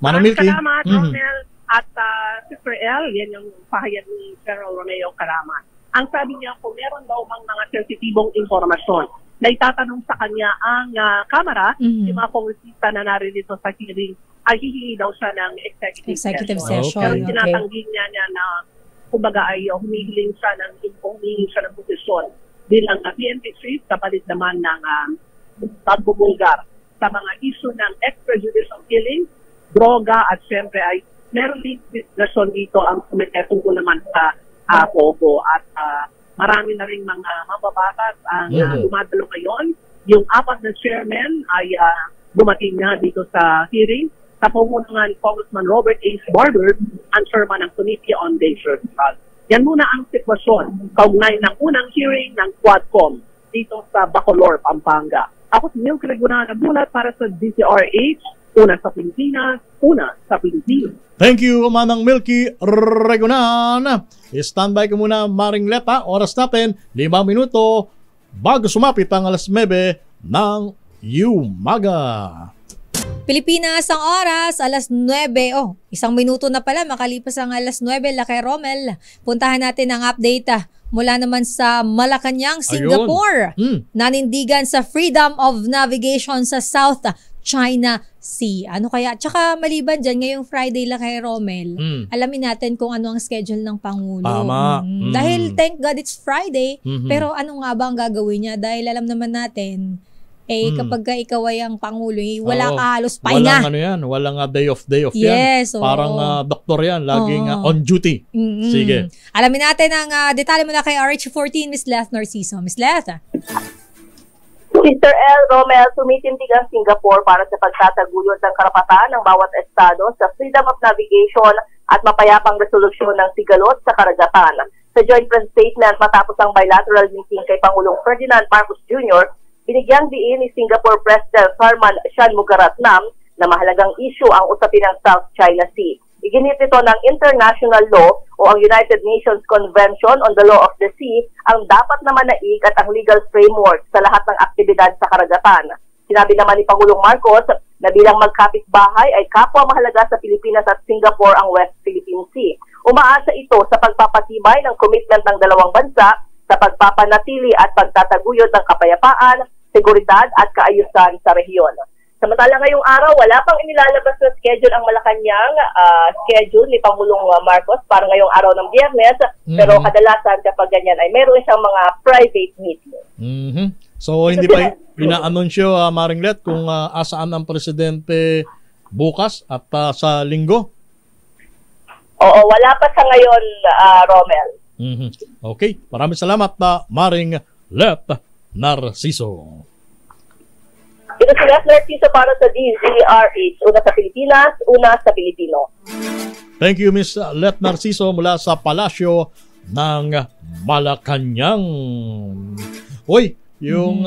Manang Milky. Salamat, Romel at Israel. Yan yung pahayag ni General Romeo Karaman. Ang sabi niya, kung meron daw bang mga sensitibong informasyon na itatanong sa kanya ang Kamara, yung mga kongresista na naririto sa hearing, ay hihingi daw siya ng executive session. Pero tinatanggi niya na, kumbaga ay humihiling siya ng posisyon bilang PNP chief, kapalit naman ng pagbubulgar sa mga issue ng extrajudicial killing, droga, at syempre ay meron din diskusyon dito ang komite tungkol naman sa Pogo at marami na rin mga mababatas ang dumadalo ngayon. Yung 4 na chairman ay dumating na dito sa hearing sa pamunuan ni Congressman Robert H. Barber, ang chairman ng Committee on Dangerous Drugs. Yan muna ang sitwasyon kaugnay ng unang hearing ng Quadcom dito sa Bacolor, Pampanga. Ako si Neil Creguna, nabulat para sa DCRH, una sa Pilipinas, una sa Pilipinas. Thank you, Manang Milky Regunan. Standby ka muna, Maring Leta. Oras natin, 5 minuto bago sumapit ang alas 9 ng umaga. Pilipinas ang oras, alas 9. Oh, 1 minuto na pala, makalipas ang alas 9. Lakay Romel, puntahan natin ang update mula naman sa Malacanang, Singapore. Nanindigan sa freedom of navigation sa South China Sea. Ano kaya? Tsaka maliban dyan, ngayong Friday lang kay Romel, alamin natin kung ano ang schedule ng Pangulo. Tama. Dahil thank God it's Friday, pero ano nga ba ang gagawin niya? Dahil alam naman natin, kapag ka ikaw ay ang Pangulo, wala ka halos pahinga. Walang ano yan, walang day off yes, yan. Parang doktor yan, laging on duty. Sige. Alamin natin ang detalye mula kay RH14, Ms. Leth Narciso. Ms. Leth. Mr. L. Romel, tumitindig ang Singapore para sa pagtataguyod ng karapatan ng bawat estado sa freedom of navigation at mapayapang resolusyon ng sigalot sa karagatan. Sa joint press statement matapos ang bilateral meeting kay Pangulong Ferdinand Marcos Jr., binigyang diin ni Singapore President Tharman Shanmugaratnam na mahalagang issue ang usapin ng South China Sea. Iginit ito ng international law o ang United Nations Convention on the Law of the Sea ang dapat na manaig at ang legal framework sa lahat ng aktibidad sa karagatan. Sinabi naman ni Pangulong Marcos na bilang magkapitbahay ay kapwa mahalaga sa Pilipinas at Singapore ang West Philippine Sea. Umaasa ito sa pagpapatibay ng commitment ng dalawang bansa sa pagpapanatili at pagtataguyod ng kapayapaan, seguridad at kaayusan sa rehiyon. Samantala ngayong araw, wala pang inilalabas na schedule ang Malacanang schedule ni Pangulong Marcos para ngayong araw ng Biyernes, pero kadalasan kapag ganyan ay meron siyang mga private meeting. So hindi pa ina-anunsyo, Maring Let, kung asaan ang presidente bukas at sa linggo? Oo, wala pa sa ngayon, Romel. Okay, maraming salamat na Maring Let Narciso. Ito si Leth Narciso para sa DZRH, una sa Pilipinas, una sa Pilipino. Thank you, Miss Let Narciso mula sa Palasyo ng Malacanang. Uy, yung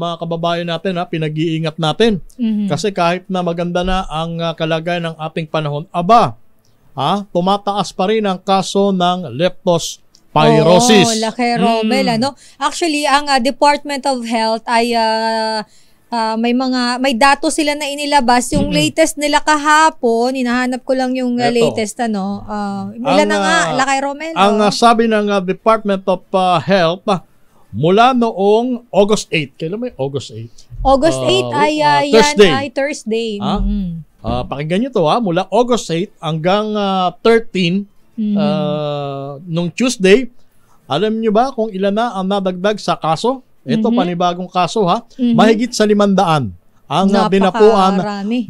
mga kababayan natin, pinag-iingat natin. Kasi kahit na maganda na ang kalagayan ng ating panahon, tumataas pa rin ang kaso ng leptospirosis. Oo, Laki Romel. Actually, ang Department of Health ay may datos sila na inilabas. Yung latest nila kahapon, hinahanap ko lang yung latest ilan na nga, Laki Romel. Ang sabi ng Department of Health, mula noong August 8. Kailan may August 8? August 8 Thursday. Yan ay Thursday. Pakinggan nyo to, mula August 8 hanggang 13 nung Tuesday. Alam nyo ba kung ilan na ang nadagdag sa kaso? Ito, panibagong kaso mahigit sa 500 ang dinapuan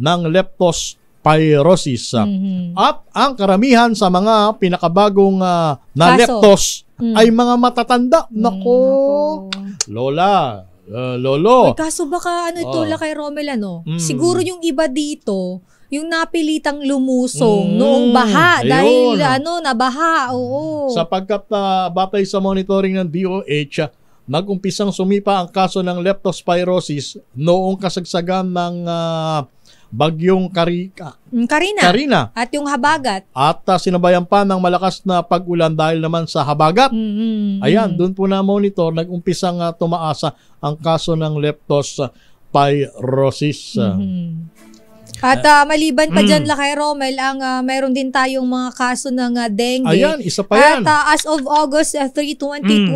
ng leptospirosis. At ang karamihan sa mga pinakabagong na leptos ay mga matatanda. Nako, lola, lolo. Kaso baka ito Laki Romel, siguro yung iba dito, yung napilitang lumusong noong baha. Dahil nabaha. Oo. Sapagkat batay sa monitoring ng DOH, nag-umpisang sumipa ang kaso ng leptospirosis noong kasagsagan ng bagyong Karina at yung habagat. At sinabayan pa ng malakas na pag-ulan dahil naman sa habagat. Ayan, doon po na monitor, nag-umpisang tumaasa ang kaso ng leptospirosis. At maliban pa dyan, Laki Romel, meron din tayong mga kaso ng dengue. Ayan, isa pa yan. At as of August 3, 2024,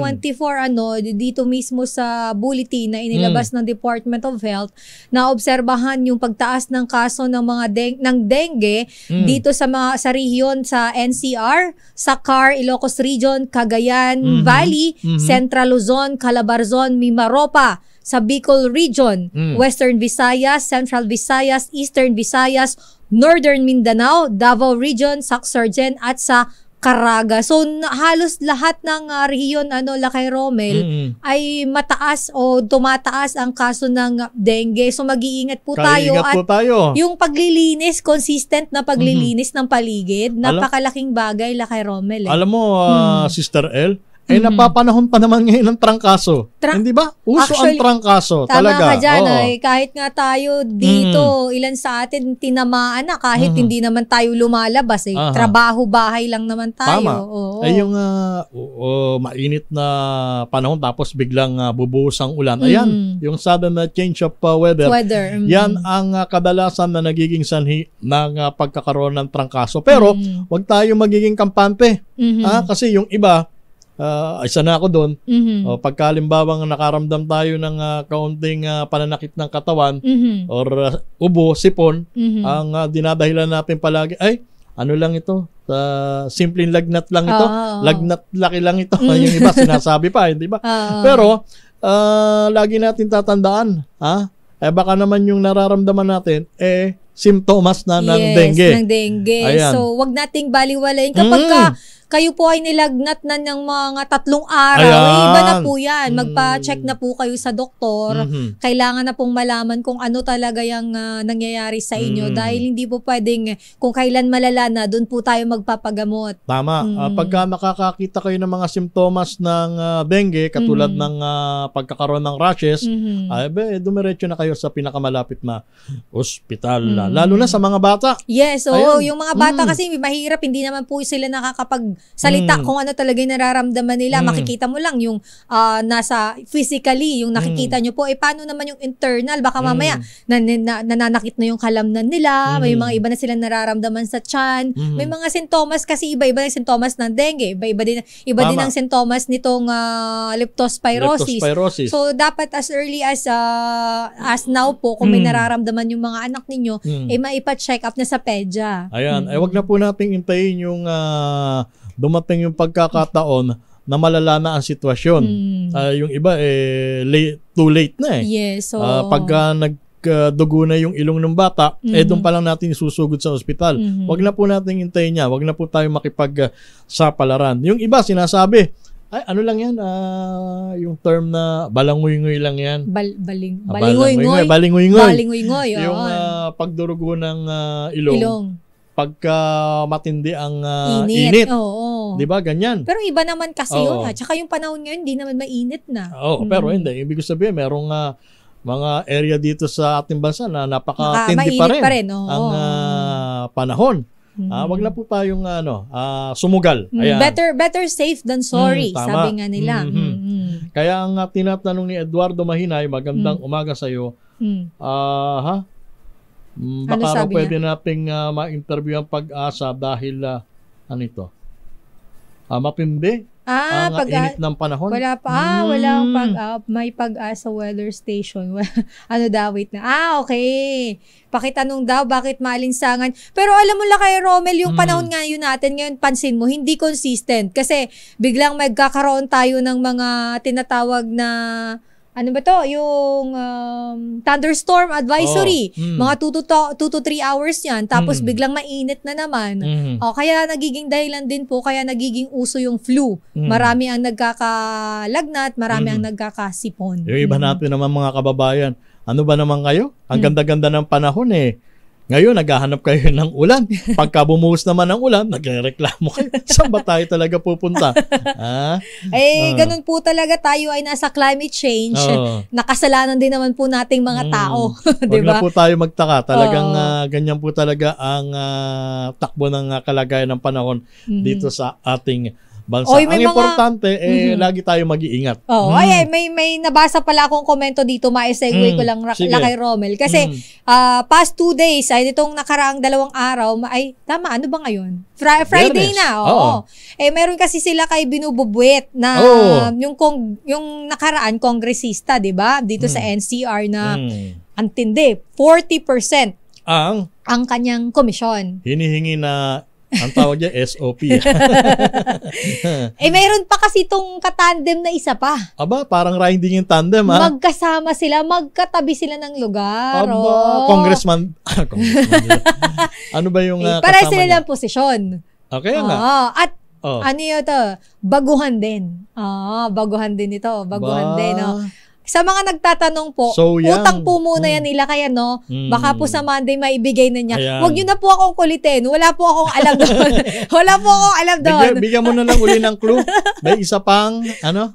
dito mismo sa bulletin na inilabas ng Department of Health, naobserbahan yung pagtaas ng kaso ng mga dengue dito sa rehiyon sa NCR, sa CAR, Ilocos Region, Cagayan Valley, Central Luzon, Calabarzon, Mimaropa, sa Bicol Region, Western Visayas, Central Visayas, Eastern Visayas, Northern Mindanao, Davao Region, Sacsargen at sa Caraga. So halos lahat ng rehiyon Laki Romel ay mataas o tumataas ang kaso ng dengue. So mag-iingat po tayo yung paglilinis, consistent na paglilinis ng paligid, napakalaking bagay, Laki Romel. Alam mo, Sister El, napapanahon pa naman ngayon ng trangkaso. Hindi ba? Uso ang trangkaso. Tama talaga. Ka dyan. Kahit nga tayo dito, ilan sa atin tinamaan na kahit hindi naman tayo lumalabas. Trabaho, bahay lang naman tayo. Tama. Yung mainit na panahon tapos biglang bubuhos ang ulan. Ayan, yung sudden change of weather. Yan ang kadalasan na nagiging sanhi ng pagkakaroon ng trangkaso. Pero, wag tayo magiging kampante. Kasi yung iba, isa na ako doon. Pagkalimbawang nakaramdam tayo ng kaunting pananakit ng katawan or ubo, sipon, ang dinadahilan natin palagi, ano lang ito? Simpleng lagnat lang ito. Lagnat laki lang ito. Yung iba sinasabi pa, hindi ba? Pero, lagi natin tatandaan, baka naman yung nararamdaman natin, simptomas na ng dengue. Ng dengue. Ayan. So, wag nating baliwalayin. Kapag kayo po ay nilagnat na ng mga 3 araw, iba na po yan. Magpa-check na po kayo sa doktor. Kailangan na pong malaman kung ano talaga yung nangyayari sa inyo. Dahil hindi po pwedeng, kung kailan malala na, doon po tayo magpapagamot. Tama. Pagka nakakakita kayo ng mga simptomas ng dengue, katulad ng pagkakaroon ng rashes, dumiretso na kayo sa pinakamalapit na ospital. Lalo na sa mga bata. Yes, yung mga bata kasi mahirap, hindi naman po sila nakakapagsalita kung ano talaga yung nararamdaman nila. Makikita mo lang yung nasa physically, yung nakikita nyo po. Paano naman yung internal? Baka mamaya nananakit na yung kalamnan nila. May mga iba na sila nararamdaman sa tiyan. May mga sintomas kasi iba-iba ng sintomas ng dengue. Iba din ang sintomas nitong leptospirosis. So dapat as early as now po, kung may nararamdaman yung mga anak ninyo, maipa-check up na sa pedya. Ayan, wag na po nating intayin yung dumating yung pagkakataon na malala na ang sitwasyon. Yung iba too late na Yes. So pagka nagdugo na yung ilong ng bata, doon pa lang natin isusugod sa ospital. Wag na po natin hintayin niya. Wag na po tayo makipagsapalaran. Yung iba sinasabi, ano lang yan? Yung term na balangoy-ngoy lang yan. Balingoy-ngoy. Yung pagdurugo ng ilong. pagka matindi ang init. Oo. 'Di ba ganyan? Pero iba naman kasi yun. Tsaka yung panahon ngayon, hindi naman mainit na. Pero hindi. Ibig sabihin, merong mga area dito sa ating bansa na napakatindi pa rin ang panahon. Wag na po tayong sumugal. Ayan. Better safe than sorry, sabi nga nila. Kaya ang tinatanong ni Eduardo Mahinay, magandang umaga sa iyo. Baka pwede nating ma-interview ang Pag-asa dahil matindi ang init ng panahon. Wala pa. Walang may Pag-asa weather station. Wait na. Okay. Pakitanong daw bakit maalinsangan. Pero alam mo lang kay Romel, yung panahon ngayon natin, ngayon pansin mo, hindi consistent. Kasi biglang magkakaroon tayo ng mga tinatawag na yung thunderstorm advisory. Mga 2 to 3 hours yan. Tapos biglang mainit na naman. Kaya nagiging dahilan din po, kaya nagiging uso yung flu. Marami ang nagkakalagnat, marami ang nagkakasipon. Yung iba natin naman mga kababayan, ano ba naman kayo? Ang ganda-ganda ng panahon Ngayon, naghahanap kayo ng ulan. Pagka bumuhos naman ang ulan, nagreklamo kayo. Saan ba tayo talaga pupunta? Ganun po talaga, tayo ay nasa climate change. Nakasalanan din naman po nating mga tao. Diba? Huwag na po tayo magtaka. Talagang ganyan po talaga ang takbo ng kalagayan ng panahon dito sa ating bansa. Ang importante, lagi tayo mag-iingat. May nabasa pala akong komento dito, ma-segue ko lang kay Romel. Kasi, past 2 days, ay nitong nakaraang 2 araw, tama, ano ba ngayon? Friday na, meron kasi sila kay Binububwet na, yung nakaraan, kongresista, di ba? Dito sa NCR na, antindi, 40% ang kanyang komisyon. Hinihingi na ang tawag niya, SOP. Mayroon pa kasi itong katandem na isa pa. Parang riding yung tandem, Magkasama sila, magkatabi sila ng lugar. Congressman. Ano ba yung para sila ng posisyon. Okay nga. At ano yun ito? Baguhan din. Baguhan din ito. Baguhan din. Sa mga nagtatanong po, utang po muna yan nila, kaya baka po sa Monday maibigay na niya. Huwag nyo na po akong kulitin. Wala po akong alam doon. Bigyan mo na lang uli ng clue. May isa pang,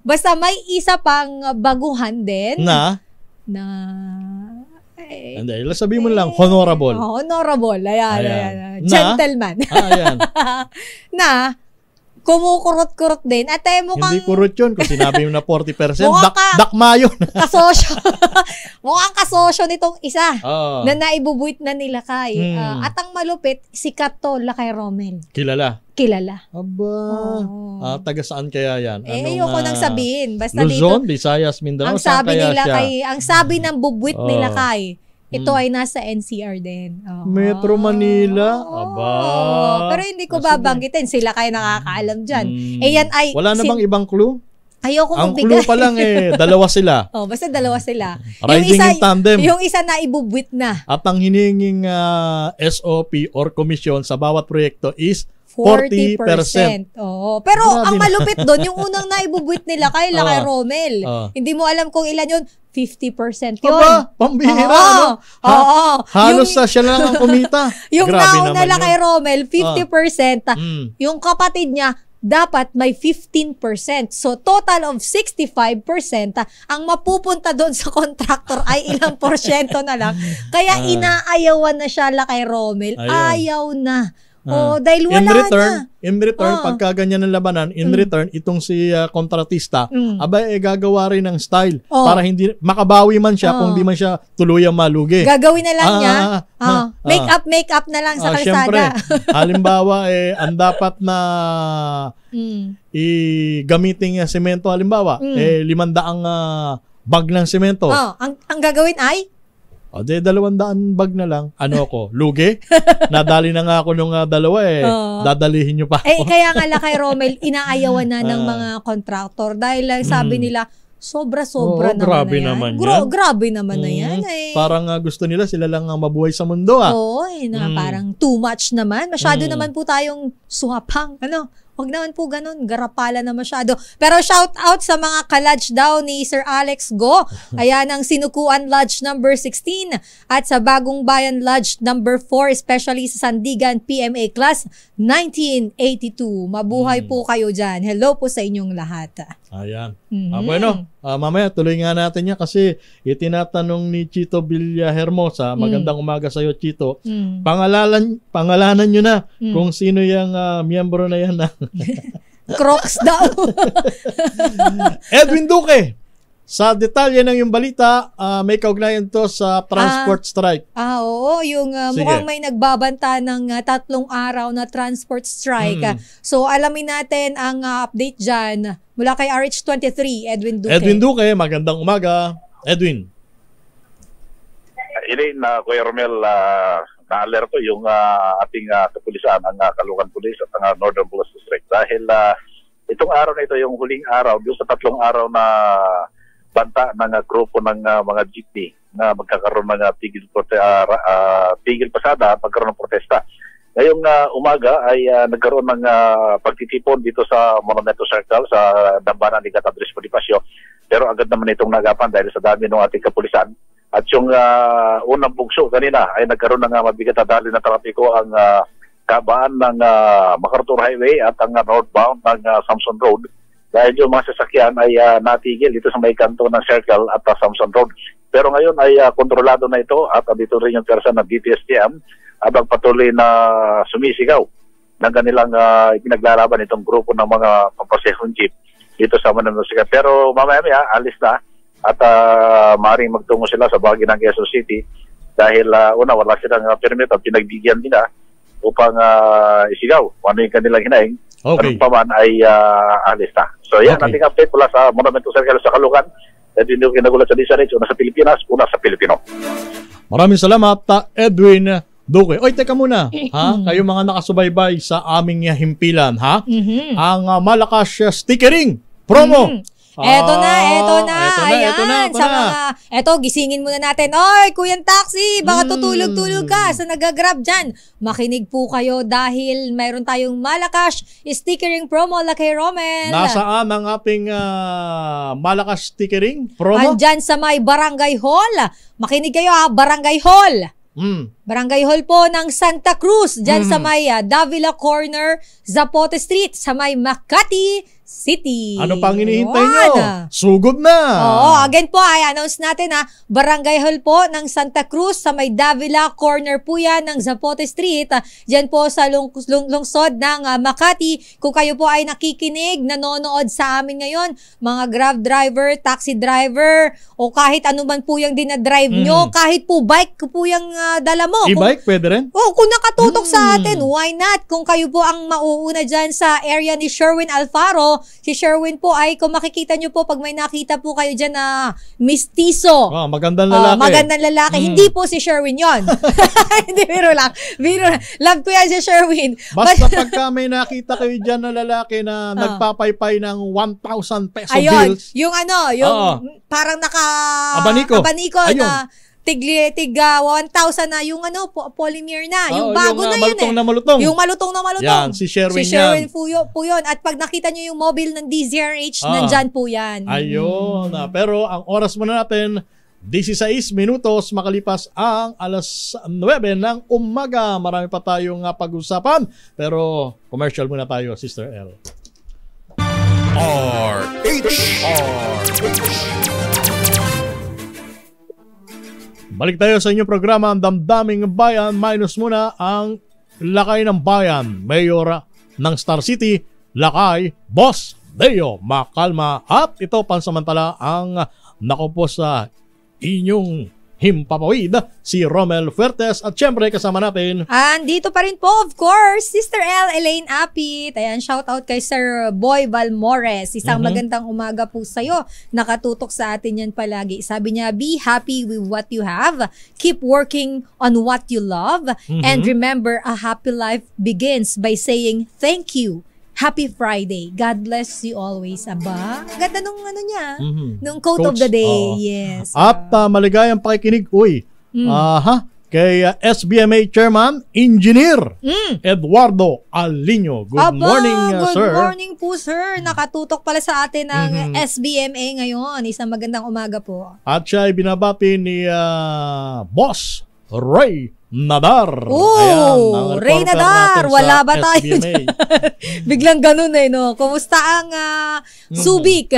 Basta may isa pang baguhan din. Hindi, sabihin mo lang, honorable. Honorable. Ayan. Gentleman. Ayan. Na, kumukurot-kurot din. At mukhang... Hindi kurot yun. Kung sinabi mo na 40%, dakma yun. Kasosyo. Mukhang kasosyo nitong isa na naibubuit na nila kay. At ang malupit, sikat to, Lakay Romel. Kilala. Aba. Taga saan kaya yan? Ayoko nang sabihin. Basta Luzon, dito, Visayas, Mindanao, ang sabi nila ang sabi ng bubuit nila kay, ito ay nasa NCR din. Metro Manila. Pero hindi ko babanggitin. Sila kayo nakakaalam dyan. Yan ay... Wala na bang ibang clue? Ayoko ang magbigay. clue pa lang dalawa sila. Basta dalawa sila. Riding in tandem. Yung isa na ibubwit na. At ang hinihinging SOP or komisyon sa bawat proyekto is 40%. Pero ang malupit doon, yung unang naibubwit nila kay Romel. Hindi mo alam kung ilan yun. 50% yun. Pambihira. Halos siya lang ang kumita. Yung nauna lang kay Romel, 50%. Yung kapatid niya, dapat may 15%. So, total of 65%. Ang mapupunta doon sa contractor ay ilang porsyento na lang. Kaya inaayawan na siya kay Romel. Ayaw na. Dahil wala in return, pagka ganyan ng labanan, return, itong si kontratista, gagawa rin ng style para hindi, makabawi man siya kung di man siya tuluyang malugi. Gagawin na lang niya, make up na lang sa kalsada. Siyempre, halimbawa, ang dapat na gamitin yung semento, halimbawa, 500 bag ng semento. Ang gagawin ay? 200 bag na lang. Lugi? Nadali na nga ako nung dalawa dadalihin nyo pa ako. Kaya nga kay Romel, inaayawan na ng mga contractor dahil sabi nila, sobra-sobra naman na yan. Grabe naman na yan. Parang gusto nila sila lang ang mabuhay sa mundo. Parang too much naman. Masyado naman po tayong suwapang. Huwag naman po ganun, garapala na masyado. Pero shout out sa mga ka-lodge daw ni Sir Alex Go. Ayan ang Sinukuan Lodge number 16 at sa Bagong Bayan Lodge number 4, especially sa Sandigan PMA Class 1982. Mabuhay po kayo dyan. Hello po sa inyong lahat. Ayan. Bueno, mamaya tuloy nga natin yan kasi itinatanong ni Chito Villahermosa. Magandang umaga sa iyo, Chito. Pangalanan nyo na kung sino yung miyembro na yan. Crocs daw. Edwin Duque, sa detalye ng yung balita, may kaugnayan to sa transport strike. Oo, yung mukhang may nagbabanta ng 3 araw na transport strike. So alamin natin ang update dyan mula kay RH23, Edwin Duque. Edwin Duque, magandang umaga. Edwin. Elaine, Kuya Romel, na-alerto yung ating kapulisan, ang Caloocan Police at ang Northern Bulacan District. Dahil itong araw na ito, yung huling araw, doon sa 3 araw na banta ng grupo ng mga jeepney na magkakaroon ng tigil pasada at magkaroon ng protesta. Ngayong umaga ay nagkaroon ng pagtitipon dito sa Monumento Circle sa Dambana ni Gatadres Bonifacio. Pero agad naman itong nagapan dahil sa dami ng ating kapulisan. At yung unang bugso kanina ay nagkaroon ng mabigat na dali na trapiko ang kabaan ng MacArthur Highway at ang northbound ng Samson Road. Dahil yung mga sasakyan ay natigil dito sa may kanto ng Circle at Samson Road. Pero ngayon ay kontrolado na ito at dito rin yung persa ng DPSTM habang patuloy na sumisigaw ng kanilang ipinaglalaban itong grupo ng mga pampasehong jeep dito sa Mananosica. Pero mamaya alis na at maaaring magtungo sila sa bahagi ng Quezon City dahil wala silang permit at pinagbigyan nila upang isigaw ano yung kanilang hinaing. Okay. Anong pa man ay alis na. So yan, ating update mula sa Monumento Circle sa Caloocan. At hindi ko kinagulat sa DZRH, una sa Pilipinas, una sa Pilipino. Maraming salamat, Edwin Duque. Oy, teka muna. Kayo mga nakasubaybay sa aming himpilan, ang malakas stickering promo. Eto na. Ayan. Sa mga, gisingin muna natin. Oy, Kuyang Taxi, baka tutulog-tulog ka sa nagagrab dyan. Makinig po kayo dahil mayroon tayong malakas stickering promo la kay Romel. Nasaan ang ating malakas stickering promo? Andyan sa may Barangay Hall. Makinig kayo Barangay Hall. Barangay Hall po ng Santa Cruz, dyan sa may Davila Corner, Zapote Street, sa may Makati City. Ano pang hinihintay nyo? Sugod na! Oo, again po ay announce natin Barangay Hall po ng Santa Cruz, sa may Davila Corner po yan ng Zapote Street, dyan po sa lungsod ng Makati. Kung kayo po ay nakikinig, nanonood sa amin ngayon, mga Grab driver, taxi driver, o kahit ano man po yung dinadrive nyo, kahit po bike po yung dala mo. E-bike, pwede rin? Kung nakatutok sa atin, why not? Kung kayo po ang mauuna dyan sa area ni Sherwin Alfaro, si Sherwin po ay, kung makikita nyo po, pag may nakita po kayo dyan na mistiso. Magandang lalaki. Magandang lalaki. Hindi po si Sherwin yon. Hindi, biro lang. Love ko yan si Sherwin. Basta pagka may nakita kayo dyan na lalaki na nagpapaypay ng 1,000 peso bills. Yung parang Abaniko na tig 1,000 na yung polymer na, yung bago na yun Yung malutong na malutong. Yan, si Sherwin po yun. At pag nakita nyo yung mobile ng DZRH, nandyan po yan. Ayun. Pero ang oras muna natin, 16 minutos makalipas ang alas 9 ng umaga. Marami pa tayong pag-usapan. Pero commercial muna tayo, Sister L. Balik tayo sa inyong programa, ang Damdaming Bayan. Minus muna ang lakay ng bayan. Mayor ng Star City, lakay, Boss Deo Makalma. At ito pansamantala ang nakupo sa inyong himpapawid, si Romel Fuertes. At syempre kasama natin, andito pa rin po, of course, Sister L. Elaine Apit. Ayan, shout out kay Sir Boy Valmores. Isang magandang umaga po sa'yo. Nakatutok sa atin yan palagi. Sabi niya, be happy with what you have. Keep working on what you love. And remember, a happy life begins by saying thank you. Happy Friday. God bless you always. Aba, ganda nung niya. Nung quote of the day. Yes. At maligayang pakikinig. kay SBMA Chairman Engineer Eduardo Alino. Good morning, sir. Good morning po, sir. Nakatutok pala sa atin ang SBMA ngayon. Isang magandang umaga po. At siya ay binabati ni Boss Ray Nadar. Oh, Ray Nadar. Wala ba tayo dyan? Biglang ganun no. Kumusta ang Subic?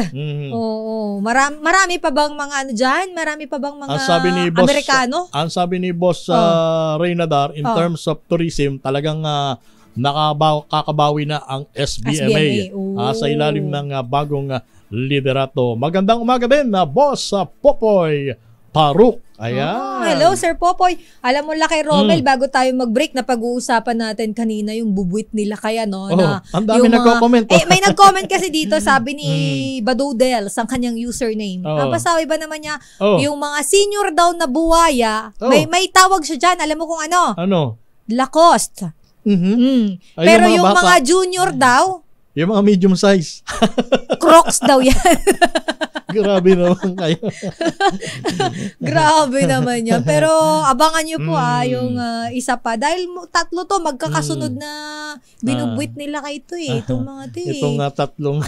Oo. Marami pa bang mga ano dyan? Marami pa bang mga Amerikano? Ang sabi ni Boss Ray Nadar, in terms of tourism, talagang kakabawi na ang SBMA. Sa ilalim ng bagong liderato. Magandang umaga din na Boss Popoy Paruk. Ayan. Hello, Sir Popoy. Alam mo, Lakay Romel, bago tayo mag-break, na pag-uusapan natin kanina yung bubuit nila kaya, no? Ang dami nagko-comment. May nag-comment kasi dito, sabi ni Badudel, sa kanyang username. Ang pasawi ba naman niya, yung mga senior daw na buwaya, may tawag siya dyan. Alam mo kung ano? Ano? Lacoste. Pero yung mga junior daw, yung mga medium size. Crocs daw yan. Grabe naman kayo. Grabe naman yan. Pero abangan nyo po yung isa pa. Dahil tatlo to, magkakasunod na binubuit nila kayo ito Itong mga ito Itong tatlong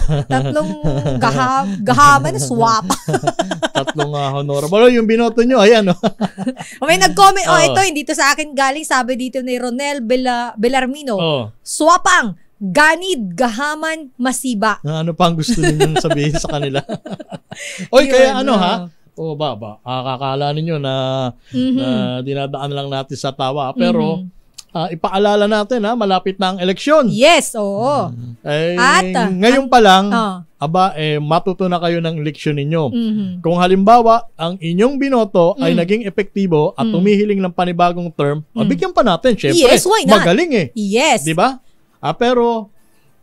gahaman na swap. Tatlong honorable. Yung binoto nyo, ayan. May nag-comment. Ito, hindi to sa akin galing. Sabi dito ni Ronel Belarmino. Swapang. Ganid, gahaman, masiba. Ano pa ang gusto ninyong sabihin sa kanila? Oy, kaya kakakala ninyo na dinadaan lang natin sa tawa. Pero, ipaalala natin, malapit na ang eleksyon. Yes, oo. Ngayon pa lang, matuto na kayo ng eleksyon ninyo. Kung halimbawa, ang inyong binoto ay naging epektibo at tumihiling ng panibagong term, bigyan pa natin, syempre. Yes, why not? Magaling Yes. Diba? Pero,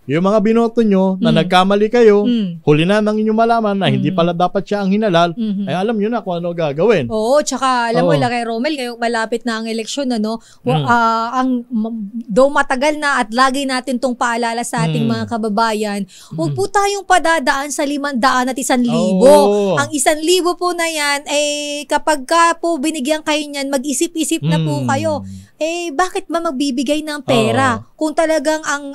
yung mga binoto nyo na nagkamali kayo, huli na nang inyong malaman na hindi pala dapat siya ang hinalal, ay alam nyo na kung ano gagawin. Oo, tsaka alam mo, Lakay Romel, ngayong malapit na ang eleksyon, though matagal na at lagi natin tong paalala sa ating mga kababayan, huwag po tayong padadaan sa 500 at 1,000. Ang 1,000 po na yan, kapag ka po binigyan kayo niyan, mag-isip-isip na po kayo. Bakit ba magbibigay ng pera? Kung talagang ang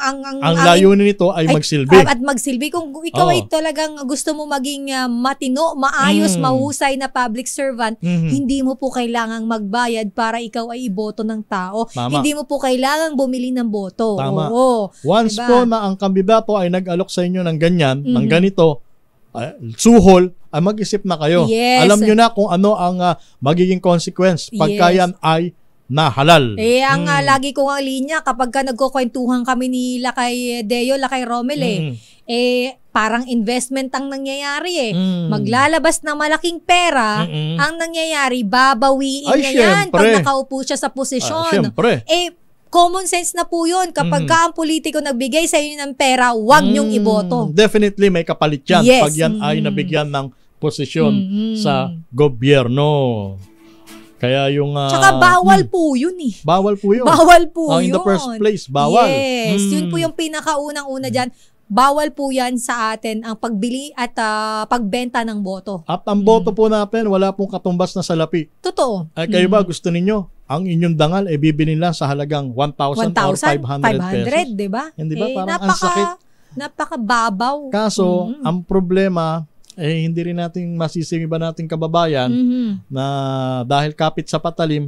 layunin nito ay magsilbi. At magsilbi. Kung ikaw ay talagang gusto mo maging matino, maayos, mahusay na public servant, hindi mo po kailangang magbayad para ikaw ay iboto ng tao. Tama. Hindi mo po kailangang bumili ng boto. Tama. Once po na ang kandidato ay nag-alok sa inyo ng ganyan, ng ganito, suhol, mag-isip na kayo. Yes. Alam nyo na kung ano ang magiging consequence pagka yan ay na halal. Ang lagi ko ang linya kapag ka nagkukwentuhan kami ni Lakay Deo, Lakay Romel parang investment ang nangyayari Maglalabas ng malaking pera, ang nangyayari, babawiin niya yan pag nakaupo siya sa posisyon. Common sense na po yun. Kapag ka ang politiko nagbigay sa inyo ng pera, huwag niyong iboto. Definitely may kapalit yan pag yan ay nabigyan ng posisyon sa gobyerno. Kaya yung tsaka bawal po yun Bawal po yun. Bawal po yun. In the first place, bawal. Yes. Yun po yung pinakaunang-una dyan. Bawal po yan sa atin ang pagbili at pagbenta ng boto. At ang boto po natin, wala pong katumbas na salapi. Totoo. Kayo ba gusto ninyo, ang inyong dangal bibili lang sa halagang 1,000 or 500 pesos? Diba? Hindi ba? Parang ang sakit. Napakababaw. Kaso, ang problema, hindi rin natin masisimiba nating kababayan na dahil kapit sa patalim,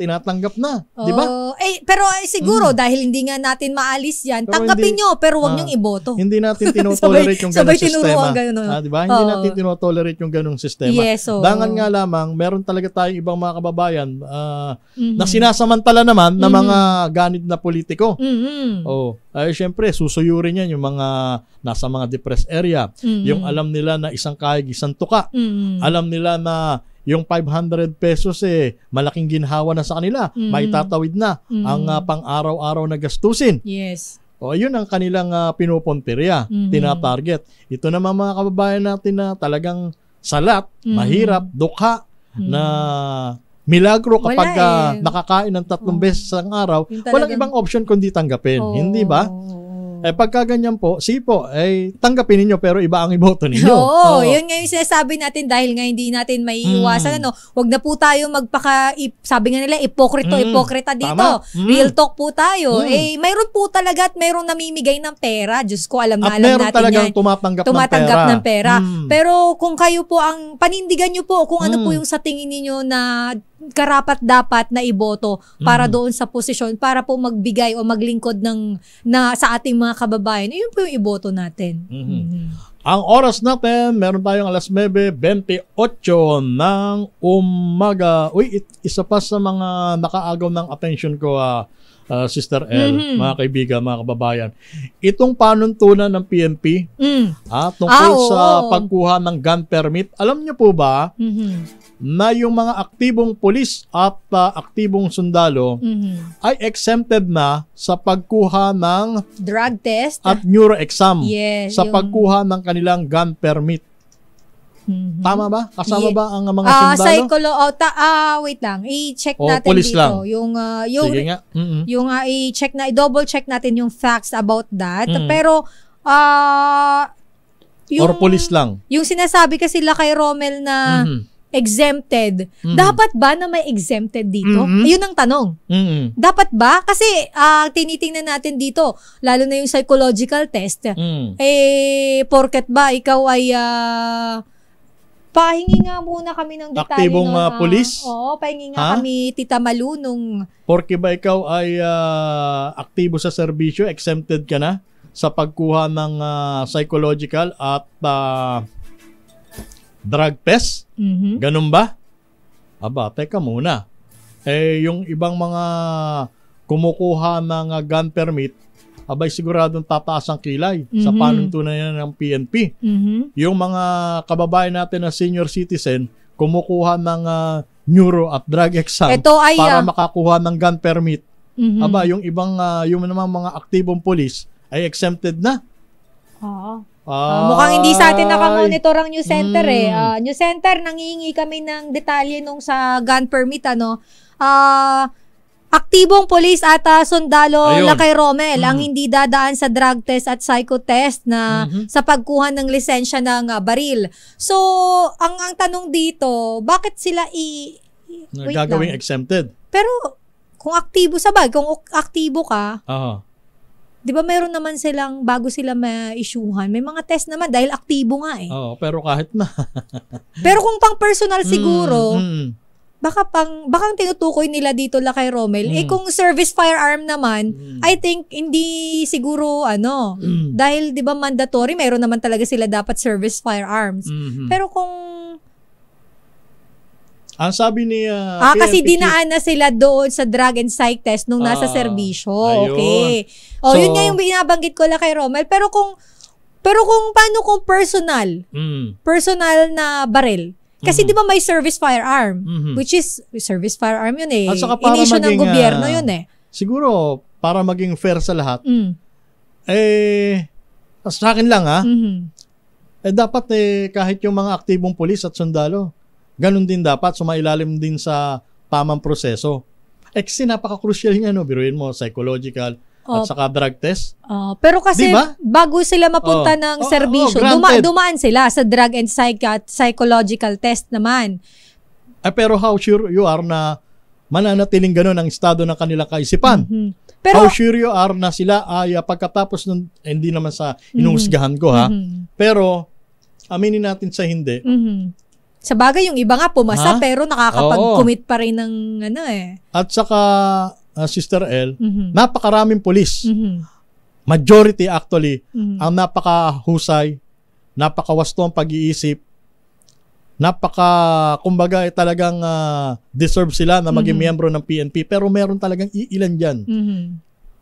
tinatanggap na. Di ba? Pero siguro, dahil hindi nga natin maalis yan, pero tanggapin nyo, pero huwag nyong iboto. Hindi natin tinotolerate yung ganung sistema. Di ba? Hindi natin tinotolerate yung ganung sistema. Yes, Dangan nga lamang, meron talaga tayong ibang mga kababayan na sinasamantala naman ng mga ganid na politiko. Syempre, susuyurin yan yung mga nasa mga depressed area. Yung alam nila na isang kahig, isang tuka. Alam nila na yung 500 pesos malaking ginhawa na sa kanila. May tatawid na ang pang-araw-araw na gastusin. Yes. Yun ang kanilang pinupuntirya, tinatarget. Ito naman mga kababayan natin na talagang salat, mahirap, dukha, na milagro kapag nakakain ng 3 beses sa araw, walang ibang option kundi tanggapin. Hindi ba? Pagka ganyan po, tanggapin ninyo pero iba ang iboto ninyo. Oo, yun nga yung sinasabi natin dahil nga hindi natin may iwasan. Wag na po tayo sabi nga nila, ipokrita dito. Real talk po tayo. Mayroon po talaga at mayroong namimigay ng pera. Diyos ko, alam na alam natin talagang yan. tumatanggap ng pera. Pero kung kayo po panindigan nyo po kung ano po yung sa tingin ninyo na karapat-dapat na iboto para doon sa posisyon, para po magbigay o maglingkod sa ating mga kababayan. Yun po yung iboto natin. Ang oras natin, meron tayong 9:28 ng umaga. Isa pa sa mga nakaagaw ng attention ko, Sister El, mga kaibigan, mga kababayan. Itong panuntunan ng PNP tungkol sa pagkuha ng gun permit, alam niyo po ba na yung mga aktibong pulis at aktibong sundalo ay exempted na sa pagkuha ng drug test at neuro exam sa pagkuha ng kanilang gun permit. Tama ba? Kasama ba ang mga sundalo? Wait lang. I-check natin police dito. Lang. Sige nga. I-check i-double check natin yung facts about that. Pero or police lang. Yung sinasabi kasi kay Romel na exempted. Dapat ba na may exempted dito? Ayun ang tanong. Dapat ba? Kasi tinitingnan natin dito, lalo na yung psychological test. Porket ba ikaw ay pahingi nga muna kami ng detalye. Aktibong pulis? Oo, pahingi nga kami, Tita Malu, Porke ba ikaw ay aktibo sa serbisyo, exempted ka na sa pagkuha ng psychological at drug test? Ganun ba? Teka muna. Yung ibang mga kumukuha ng gun permit, siguradong tataas ang kilay sa panuntunan ng PNP. Yung mga kababayan natin na senior citizen, kumukuha ng neuro at drug exam para makakuha ng gun permit. Yung ibang, yung mga aktibong police ay exempted na. Mukhang hindi sa atin nakamonitor ang News Center News Center, nangihingi kami ng detalye nung sa gun permit, aktibong polis at sundalo kay Romel ang hindi dadaan sa drug test at psycho test na sa pagkuha ng lisensya ng baril. So, ang tanong dito, bakit sila gagawing exempted? Pero, kung aktibo kung aktibo ka, di ba meron naman silang, bago sila ma-issuehan, may mga test naman dahil aktibo nga pero kahit na. Pero kung pang personal siguro, baka ang tinutukoy nila dito kay Romel, kung service firearm naman, I think hindi siguro dahil 'di ba mandatory, mayroon naman talaga sila dapat service firearms. Pero kung ang sabi ni kasi dinaan na sila doon sa drug and psych test nung nasa serbisyo. Okay. So, yun nga yung binabanggit ko kay Romel. Pero kung paano kung personal na baril? Kasi di ba may service firearm, which is service firearm yun in-issue ng gobyerno yun Siguro, para maging fair sa lahat, sa akin lang dapat kahit yung mga aktibong pulis at sundalo, ganun din dapat, sumailalim din sa tamang proseso. Kasi napaka-crucial niya, biruin mo, psychological, at saka drug test. Pero kasi bago sila mapunta ng serbisyo, dumaan sila sa drug and psychological test naman. Pero how sure you are na mananatiling ganun ang estado ng kanilang kaisipan? Pero, how sure you are na sila ay pagkatapos nun, hindi naman sa inuhusgahan ko pero aminin natin sa hindi. Sa bagay, yung iba nga pumasa pero nakakapag-commit pa rin ng At saka Sister El, napakaraming pulis. Majority actually, ang napakahusay, napakawasto ang pag-iisip, kumbaga talagang deserve sila na maging miyembro ng PNP, pero meron talagang ilan dyan.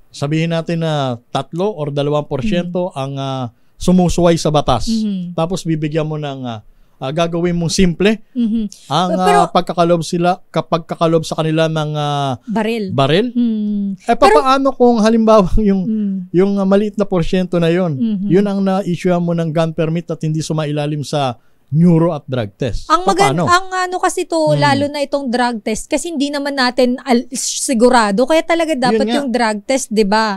Sabihin natin na 3 or 2% ang sumusuway sa batas. Tapos bibigyan mo ng gagawin mong simple ang pagkakalob sa kanila ng baril. Paano kung halimbawa yung maliit na porsyento na yun ang na-issue mo ng gun permit at hindi sumailalim sa neuro at drug test? Ang kasi lalo na itong drug test, kasi hindi naman natin sigurado, kaya talaga dapat yung drug test, 'di ba?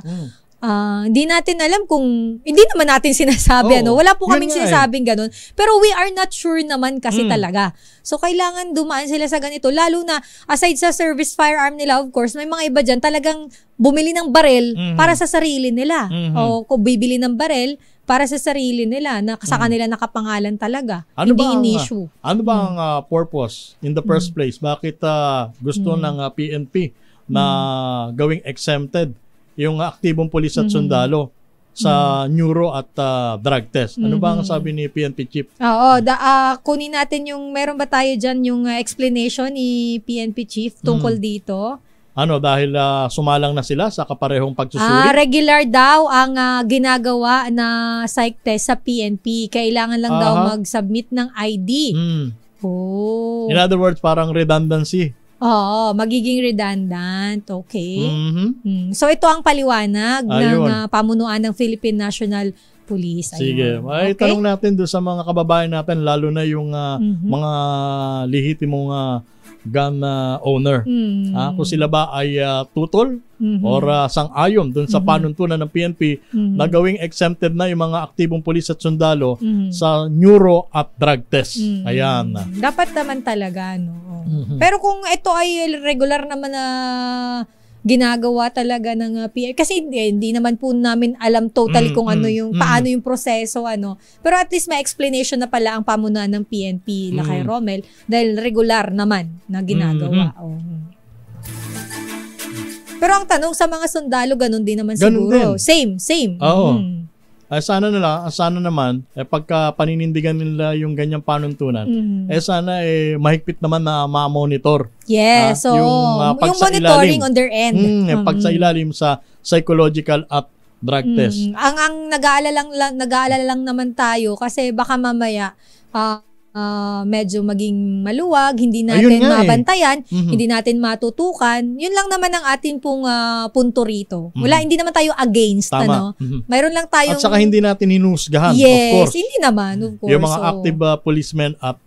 Hindi natin alam kung, hindi naman natin sinasabi, wala po kaming sinasabing ganun. Pero we are not sure naman kasi talaga. So, kailangan dumaan sila sa ganito. Lalo na, aside sa service firearm nila, of course, may mga iba dyan talagang bumili ng barel para sa sarili nila. O kung bibili ng barel, para sa sarili nila, na sa kanila nakapangalan talaga. Hindi in-issue. Ano ba ang purpose in the first place? Bakit gusto ng PNP na gawing exempted yung aktibong pulis at sundalo sa neuro at drug test? Ano ba ang sabi ni PNP Chief? Kunin natin yung, meron ba tayo dyan yung explanation ni PNP Chief tungkol dito? Dahil sumalang na sila sa kaparehong pagsusuri? Regular daw ang ginagawa na psych test sa PNP. Kailangan lang daw mag-submit ng ID. In other words, parang redundancy. Oo, magiging redundant. Okay. So, ito ang paliwanag ng pamunuan ng Philippine National Police. Sige. Ay, tanong natin doon sa mga kababayan natin, lalo na yung mga lehitimong gun owner. Kung sila ba ay tutol or sang-ayon doon sa panuntunan ng PNP na gawing exempted na yung mga aktibong pulis at sundalo sa neuro at drug test. Ayan. Dapat naman talaga, no? Pero kung ito ay regular naman na ginagawa talaga ng PNP, kasi hindi naman po namin alam totally kung ano yung paano yung proseso, pero at least may explanation na pala ang pamunuan ng PNP Lakay Romel dahil regular naman na ginagawa. Pero ang tanong sa mga sundalo, ganun din naman siguro. Same. Oo. Sana naman pagka paninindigan nila yung ganyang panuntunan, sana mahigpit naman na ma-monitor. Yes, so yung monitoring on their end. Pagsailalim sa psychological at drug test. Ang nag-aalala lang naman tayo kasi baka mamaya medyo maging maluwag, hindi natin mabantayan, hindi natin matutukan. Yun lang naman ang atin pong punto rito. Hindi naman tayo against, mayroon lang tayong... At saka hindi natin hinusgahan, of course. Hindi naman, of course. Yung mga active policemen at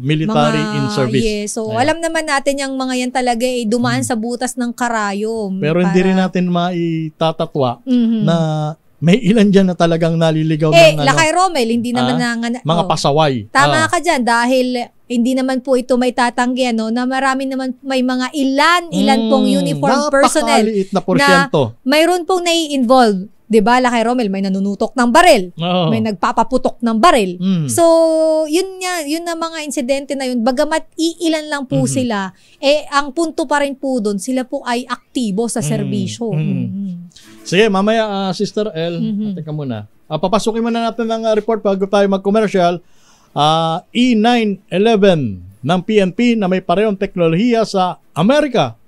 military in service. So alam naman natin yung mga yan talaga dumaan sa butas ng karayom. Pero hindi rin natin maitatatwa na may ilan dyan na talagang naliligaw ng Lakay Romel, hindi naman mga pasaway. Tama ka dyan dahil hindi naman po ito may tatanggi na marami naman may mga ilan pong uniform personnel na porsyento. Mayroon pong nai-involve. Diba, Lakay Romel, may nanunutok ng baril. May nagpapaputok ng baril. So, yun na mga insidente na yun. Bagamat iilan lang po sila, ang punto pa rin po doon, sila po ay aktibo sa serbisyo. Sige, mamaya, Sister El, teka muna. Papasukin muna natin ang report bago tayo mag-commercial. E911 ng PNP na may parehong teknolohiya sa Amerika.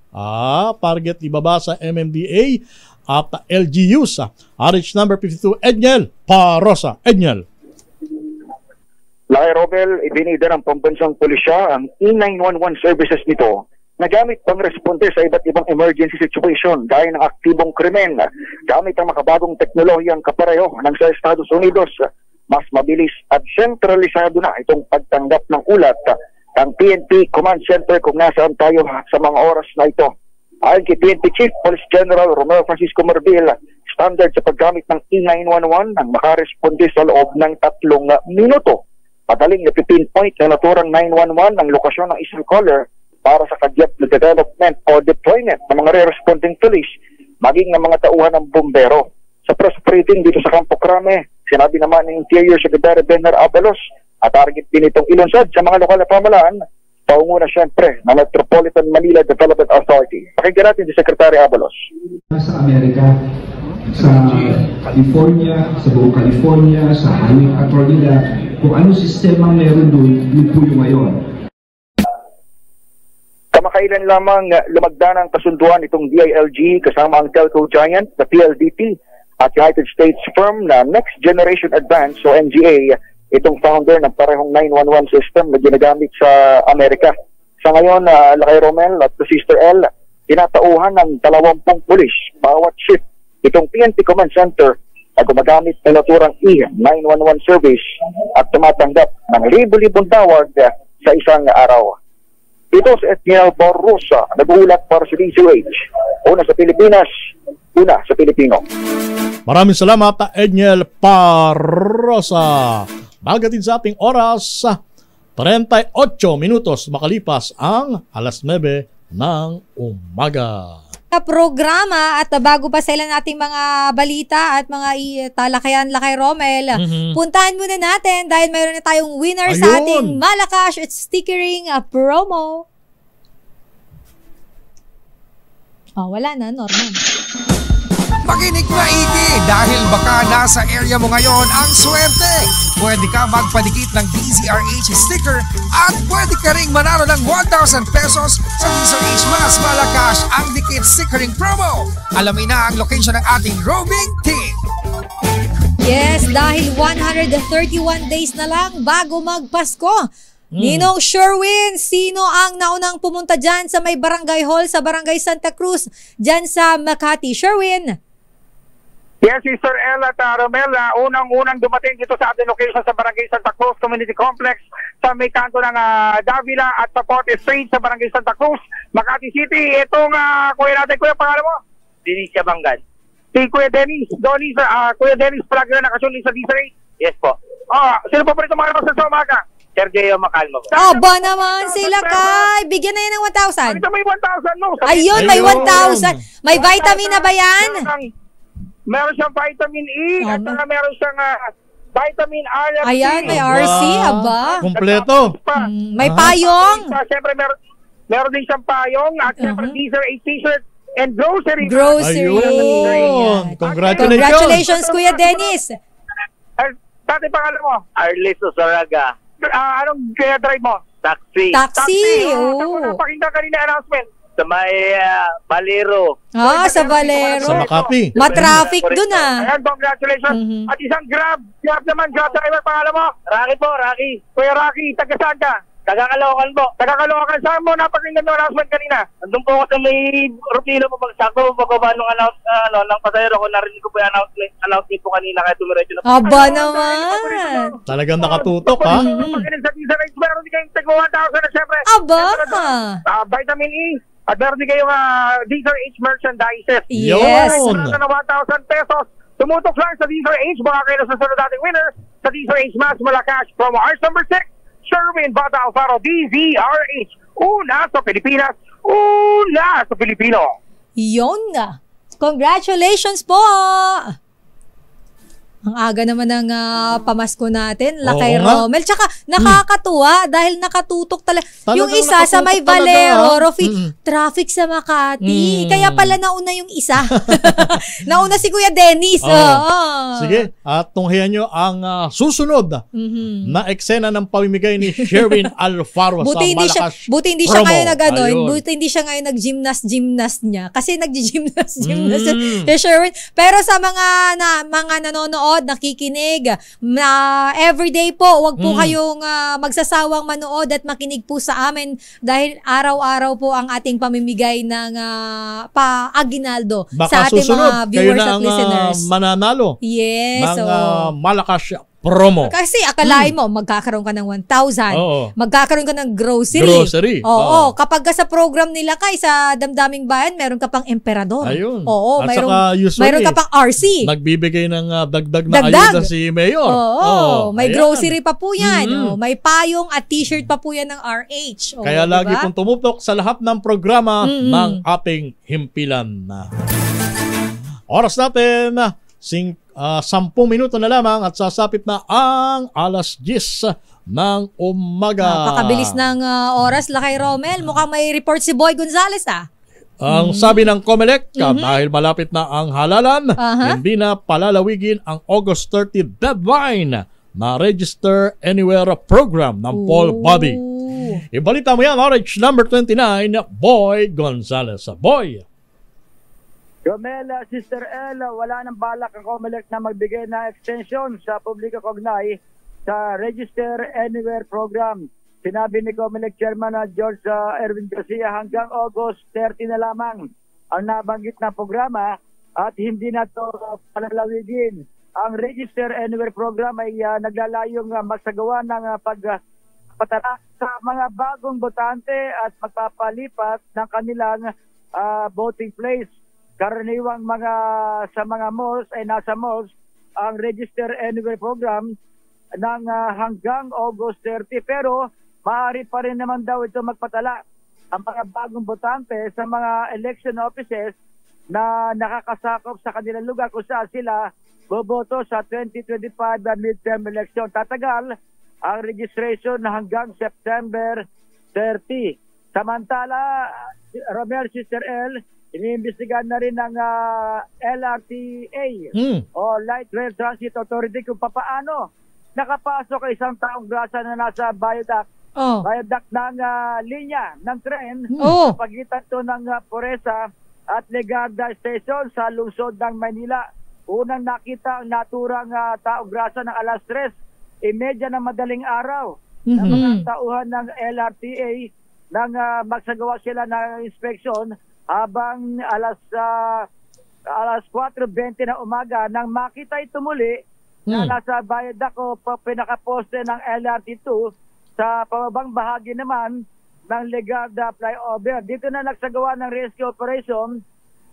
Target ibaba sa MMDA at LGUs. RH number 52, Edniel Parosa. Edniel. Lakay Romel, ibinida ng pambansang pulisya ang E911 services nito na gamit pang responde sa iba't ibang emergency situation gaya ng aktibong krimen. Gamit ang makabagong teknolohiyang kapareho ng sa Estados Unidos, mas mabilis at sentralisado na itong pagtanggap ng ulat ng PNP Command Center kung nasaan tayo sa mga oras na ito. Ayon kay PNP Chief Police General Romeo Francisco Marbil, standard sa paggamit ng E911 ang makaresponde sa loob ng 3 minuto. Madaling napipinpoint na naturang 911 ang lokasyon ng isang caller para sa kagyat na development o deployment ng mga re-responding police, maging ng mga tauhan ng bumbero. Sa press briefing dito sa Campo Crame, sinabi naman ng Interior Secretary Benner Abalos at target din itong ilunsad sa mga lokal na pamahalaan, paunguna siyempre ng Metropolitan Manila Development Authority. Pakinggan natin si Secretary Abalos. Sa Amerika, sa California, sa buong California, sa Highway Authority, kung anong sistema meron doon, yun po yung ngayon. Kamakailan lamang lumagda ng kasunduan itong DILG kasama ang telco giant na PLDT at United States firm na Next Generation Advance o NGA, itong founder ng parehong 911 system na ginagamit sa Amerika. Sa ngayon, Lakay Romel at Sister L, tinatauhan ng 20 pulis bawat shift itong PNP Command Center na gumagamit ng naturang E911 service at tumatanggap ng libo-libong tawag sa isang araw. Ito si Edniel Barrosa, nag-uulat para sa DZUH. Una sa Pilipinas, una sa Pilipino. Maraming salamat, Edniel Parosa. Bagatin sa ating oras, 38 minutos makalipas ang alas 9 ng umaga. Programa at bago pa sila nating mga balita at mga talakayan Lakay Romel, puntahan muna natin dahil mayroon na tayong winner sa ating Malacash at stickering promo. Wala na, Norman. Makinig maigi dahil baka nasa area mo ngayon ang swerte. Pwede ka magpadikit ng DZRH sticker at pwede ka ring manalo ng 1,000 pesos sa DZRH Mas Malacash ang dikit stickering promo. Alamin na ang location ng ating roaming team. Yes, dahil 131 days na lang bago magpasko. Ninong Sherwin, sino ang naunang pumunta dyan sa may barangay hall sa Barangay Santa Cruz dyan sa Makati? Sherwin? Yes, Sister El at Romel, unang-unang dumating dito sa ating location sa Barangay Santa Cruz Community Complex sa may kanto ng Davila at Papote Street sa Barangay Santa Cruz, Makati City. Itong kuya natin, kuya, pangalan mo? Dennis Yabangan. Si Kuya Dennis. Kuya Dennis, palagi na nakasulit sa D3? Yes po. Sino po pa rin tumakalabas sa umaga? Sergio Macalmo po. Aba naman sila, Kay. Bigyan na yan ng 1,000. Ito may 1,000, no? Ayun, may 1,000. May vitamin na ba yan? Meron siyang vitamin E at saka meron siyang vitamin R. Ayan, may RC, aba. Kompleto. May payong. Siyempre, meron din siyang payong at siyempre, teaser, a t-shirt, and grocery. Ayun. Congratulations, Kuya Dennis. Dati pangalan mo? Arlis Osaraga. Anong drive mo? Taxi. Pakinggan kanina announcement. Sa may Valero. Sa Valero. Sa Makati. Matraffic dun Ayan, congratulations. At isang Grab naman, Grab driver, pangalan mo? Rocky po, Rocky. Kuya Rocky, taga saan ka? Taga-Caloocan po. Taga-Caloocan. Saan mo napakinggan ng announcement kanina? Nandun po ako sa may Rupilo po pagsako. Pagkaba nung ng pasahero ko, narinig ko po yung announcement po kanina kaya tumiretso na po. Aba naman. Talagang nakatutok, ha? Pakinig sa T-Rex, meron din kayong tag 1,000 na siyempre. Aba. Vitamin E. At meron din kayong D3H merchandises. Yes. Meron na 1,000 pesos. Tumutok lang sa D3H. Baka kayo na susunod nating winner sa D3H Mas Malacash promo. Ours number 6. Sherwin Bata Alfaro, DZRH. Una sa Pilipinas, una sa Pilipino. Yun na. Congratulations po! Ang aga naman ng pamasko natin, Lakay Romel. Tsaka nakakatuwa dahil nakatutok talaga. Yung isa sa may Valero, Rofi, traffic sa Makati. Kaya pala nauna yung isa. Nauna si Kuya Dennis. Sige, at tunghayan nyo ang susunod na eksena ng pamimigay ni Sherwin Alfaro sa Malacash. Buti hindi siya ngayon buti hindi siya ngayon nag-gymnast niya. Kasi nag-gymnast Sherwin. Pero sa mga nanonood, nakikinig, everyday po, wag po kayong magsasawang manood at makinig po sa amin dahil araw-araw po ang ating pamimigay ng pa-aginaldo sa ating mga viewers at listeners. Mananalo. Yes. Ng Malacash promo. Kasi akalain mo, magkakaroon ka ng 1,000. Magkakaroon ka ng grocery. Oo. Kapag sa program nila sa Damdaming Bayan, meron ka pang emperador. Ayun. Oo. Mayroon ka pang RC. Nagbibigay ng dagdag na ayuda si Mayor. May grocery pa po yan. May payong at t-shirt pa po yan ng RH. Kaya lagi pong tumutok sa lahat ng programa ng ating himpilan. Oras natin, 10 minuto na lamang at sasapit na ang alas 10 ng umaga. Napakabilis ng oras, Lakay Romel. Mukhang may report si Boy Gonzales Ang sabi ng COMELEC, dahil malapit na ang halalan, hindi na palalawigin ang August 30 deadline na Register Anywhere program ng Paul Body. Ibalita mo yan, RH number 29, Boy Gonzales. Boy! Romel, Sister El, wala nang balak ang COMELEC na magbigay na extension sa publiko kaugnay sa Register Anywhere program. Sinabi ni COMELEC Chairman George Erwin Garcia hanggang August 30 na lamang ang nabanggit na programa at hindi na ito palalawigin. Ang Register Anywhere program ay naglalayong magsagawa ng pagpatala sa mga bagong botante at magpapalipat ng kanilang voting place. karaniwang sa mga malls ay nasa malls ang Register Anywhere program ng hanggang August 30. Pero maaari pa rin naman daw ito magpatala ang mga bagong botante sa mga election offices na nakakasakop sa kanilang lugar kung saan sila boboto sa 2025 midterm election. Tatagal ang registration hanggang September 30. Samantala, Romel, Sister L, iniimbestigahan na rin ng LRTA o Light Rail Transit Authority kung papaano nakapasok isang taong grasa na nasa viaduct ng linya ng tren sa pagitan to ng Poresa at Legarda Station sa lungsod ng Manila. Unang nakita ang naturang taong grasa ng alas 3:30 ng madaling araw ng mga tauhan ng LRTA nang magsagawa sila ng inspeksyon habang alas 4:20 ng umaga nang makita ito muli na nasa viaduct o pinakaposte ng LRT2 sa pababang bahagi naman ng Legarda flyover. Dito na nagsagawa ng rescue operation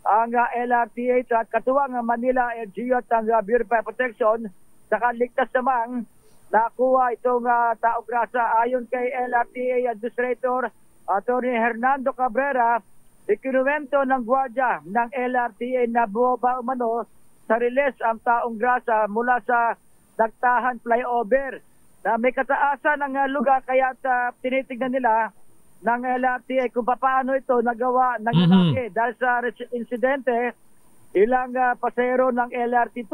ang LRTA at katuwang Manila LGU at ang Bureau of Fire Protection. Nakaligtas namang nakuha itong taong grasa. Ayon kay LRTA Administrator Attorney Hernando Cabrera, ikinuwento ng gwardiya ng LRTA na buwaba umano sa release ang taong grasa mula sa Nagtahan flyover na may kataasan ng lugar, kaya tinitignan nila ng LRTA kung paano ito nagawa ng lalaki. Dahil sa insidente, ilang pasahero ng LRT2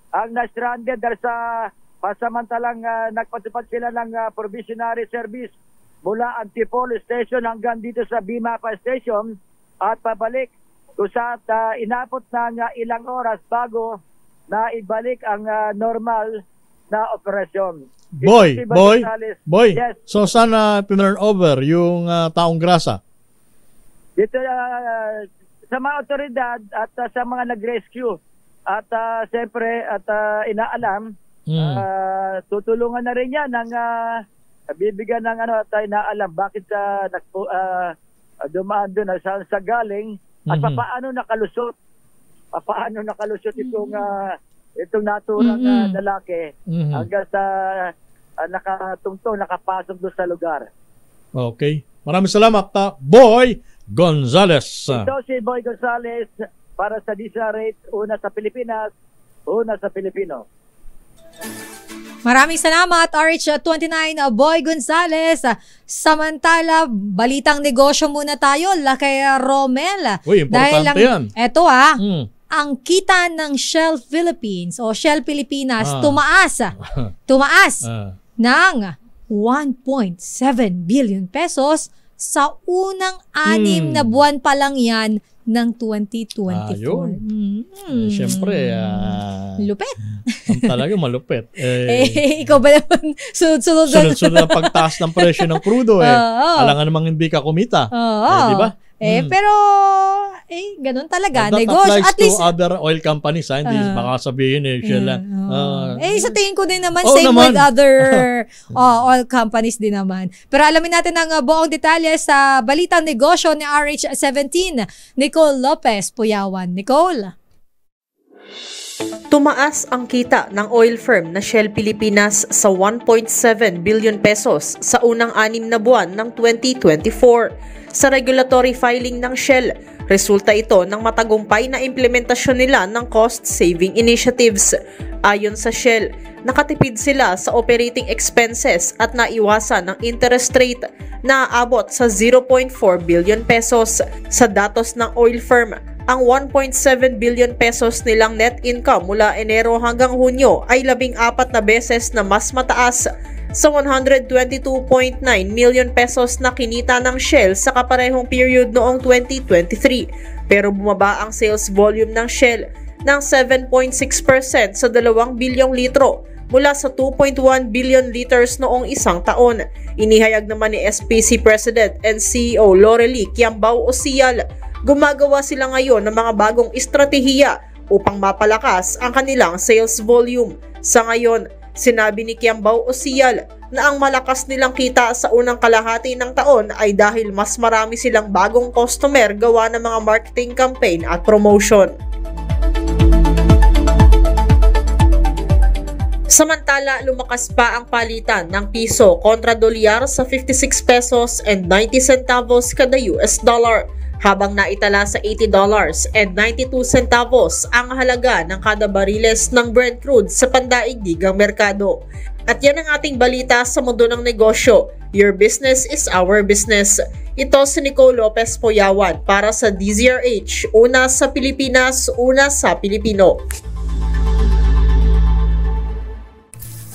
ang na-stranded dahil sa pasamantalang nagpatupad sila ng provisionary service mula Antipolo Station hanggang dito sa Bimapa Station at pabalik kung saan inabot ng ilang oras bago na ibalik ang normal na operasyon. Boy, yes. So sana pinurn over yung taong grasa? Dito sa mga otoridad at sa mga nag-rescue at siyempre at inaalam, tutulungan na rin yan ng bibigyan ng at inaalam bakit dumaan doon saan sa galing at paano nakalusot itong naturang lalaki hanggang sa nakapasok doon sa lugar. Okay. Maraming salamat, Boy Gonzales. Ito si Boy Gonzales para sa DZRH, una sa Pilipinas, una sa Pilipino. Maraming salamat, RH29 Boy Gonzales. Samantala, balitang negosyo muna tayo, kay Romel. Uy, importante yan. Eto ang kita ng Shell Philippines o Shell Pilipinas tumaas ng 1.7 billion pesos sa unang 6 na buwan pa lang yan ng 2024. Siyempre, lupit. Talaga malupit. Ikaw ba naman sunod-sunod ang pagtaas ng presyo ng crudo alangan namang hindi ka kumita. Di ba? Pero ganun talaga. That negosyo. applies at least to other oil companies. Hindi baka sabihin Shell. Sa tingin ko din naman, same naman with other oil companies din naman. Pero alamin natin ang buong detalye sa balitang negosyo ni RH17. Nicole Lopez, Puyawan. Nicole. Tumaas ang kita ng oil firm na Shell Pilipinas sa 1.7 billion pesos sa unang 6 na buwan ng 2024. Sa regulatory filing ng Shell, resulta ito ng matagumpay na implementasyon nila ng cost-saving initiatives. Ayon sa Shell, nakatipid sila sa operating expenses at naiwasan ng interest rate na aabot sa 0.4 billion pesos. Sa datos ng oil firm, ang 1.7 billion pesos nilang net income mula Enero hanggang Hunyo ay 14 na beses na mas mataas sa 122.9 million pesos na kinita ng Shell sa kaparehong period noong 2023. Pero bumaba ang sales volume ng Shell ng 7.6% sa 2 bilyong litro mula sa 2.1 billion liters noong isang taon. Inihayag naman ni SPC President and CEO Lorely Kiambao Ocial, gumagawa sila ngayon ng mga bagong estratehiya upang mapalakas ang kanilang sales volume. Sa ngayon, sinabi ni Kiambao Ocial, na ang malakas nilang kita sa unang kalahati ng taon ay dahil mas marami silang bagong customer gawa ng mga marketing campaign at promotion. Samantala, lumakas pa ang palitan ng piso kontra dolyar sa 56 pesos and 90 centavos kada US dollar, habang naitala sa $80 and 92 centavos ang halaga ng kada bariles ng Brent crude sa pandaigdigang merkado. At yan ang ating balita sa mundo ng negosyo. Your business is our business. Ito si Nicole Lopez Poyawan para sa DZRH, una sa Pilipinas, una sa Pilipino.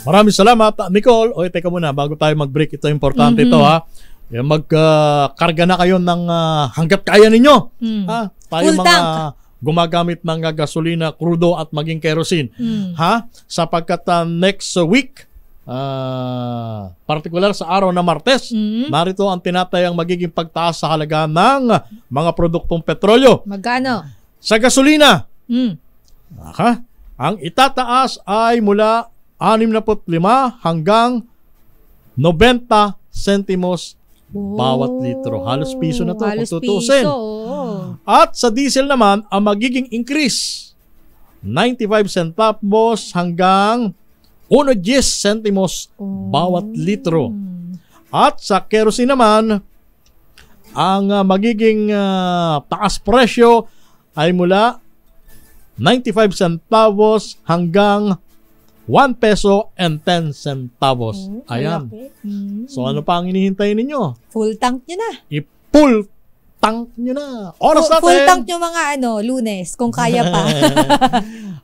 Maraming salamat, Nicole. O, teka muna, bago tayo mag-break, ito importante ito ha. Magkarga na kayo ng hanggat kaya ninyo. Ha? Tayo Full mga tank. gumagamit ng gasolina, crudo at maging kerosene. Ha? Sapagkat next week, partikular sa araw na Martes, narito ang tinatayang magiging pagtaas sa halaga ng mga produktong petrolyo. Magkano? Sa gasolina, ang itataas ay mula 65 hanggang 90 centimos bawat litro. Halos piso na to kung tutusin. At sa diesel naman, ang magiging increase 95 centavos hanggang 1.10 centimos bawat litro. At sa kerosene naman, ang magiging taas presyo ay mula 95 centavos hanggang 1 peso and 10 centavos. Ayan. So ano pa ang hinihintay ninyo? Full tank nyo na. I-full tank nyo na. Oras natin. Full tank nyo mga Lunes, kung kaya pa.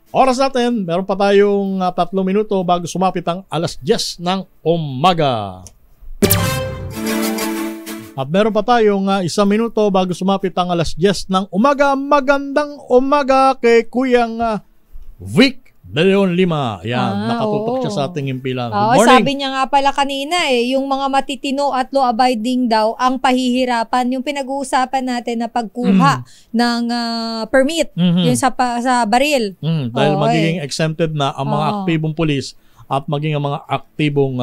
Oras natin. Meron pa tayong 3 minuto bago sumapit ang 10:00 ng umaga. At meron pa tayong 1 minuto bago sumapit ang 10:00 ng umaga. Magandang umaga kay Kuyang Vic de Leon Lima. Yan, nakatutok siya sa ating himpilan. Good morning. Sabi niya nga pala kanina yung mga matitino at law-abiding daw ang pahihirapan. Yung pinag-uusapan natin na pagkuha ng permit, yung sa baril. Dahil magiging exempted na ang mga aktibong pulis at maging ang mga aktibong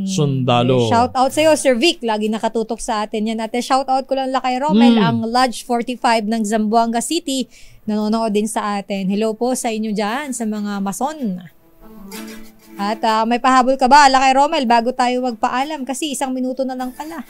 sundalo. Shout out sa iyo, Sir Vic. Lagi nakatutok sa atin yan. At shout out ko lang kay Romel, ang Lodge 45 ng Zamboanga City. Nanonood din sa atin. Hello po sa inyo dyan, sa mga mason. At may pahabol ka ba, kay Romel, bago tayo magpaalam? Kasi 1 minuto na lang pala.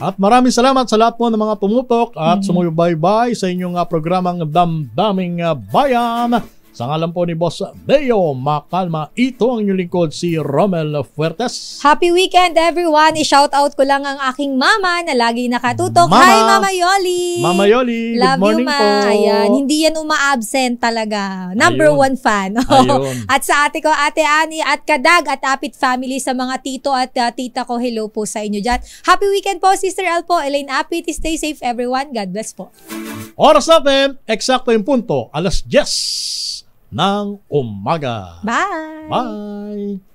At maraming salamat sa lahat po ng mga tumutok at sumubaybay sa inyong programang Damdaming Bayan. Sa ngalan po ni Boss Deo Makalma, ito ang inyong lingkod, si Romel Fuertes. Happy weekend everyone! I-shout out ko lang ang aking mama na lagi nakatutok. Hi Mama Yoli! Mama Yoli, love good morning you, ma. po. Ayan, hindi yan uma-absent talaga. Number 1 fan. At sa ate ko, Ate Ani at Kadag at Apit family, sa mga tito at tita ko, hello po sa inyo dyan. Happy weekend po, Sister El po, Elaine Apit. Stay safe everyone. God bless po. Oras natin, eksakto yung punto, 10:00 ng umaga. Bye! Bye!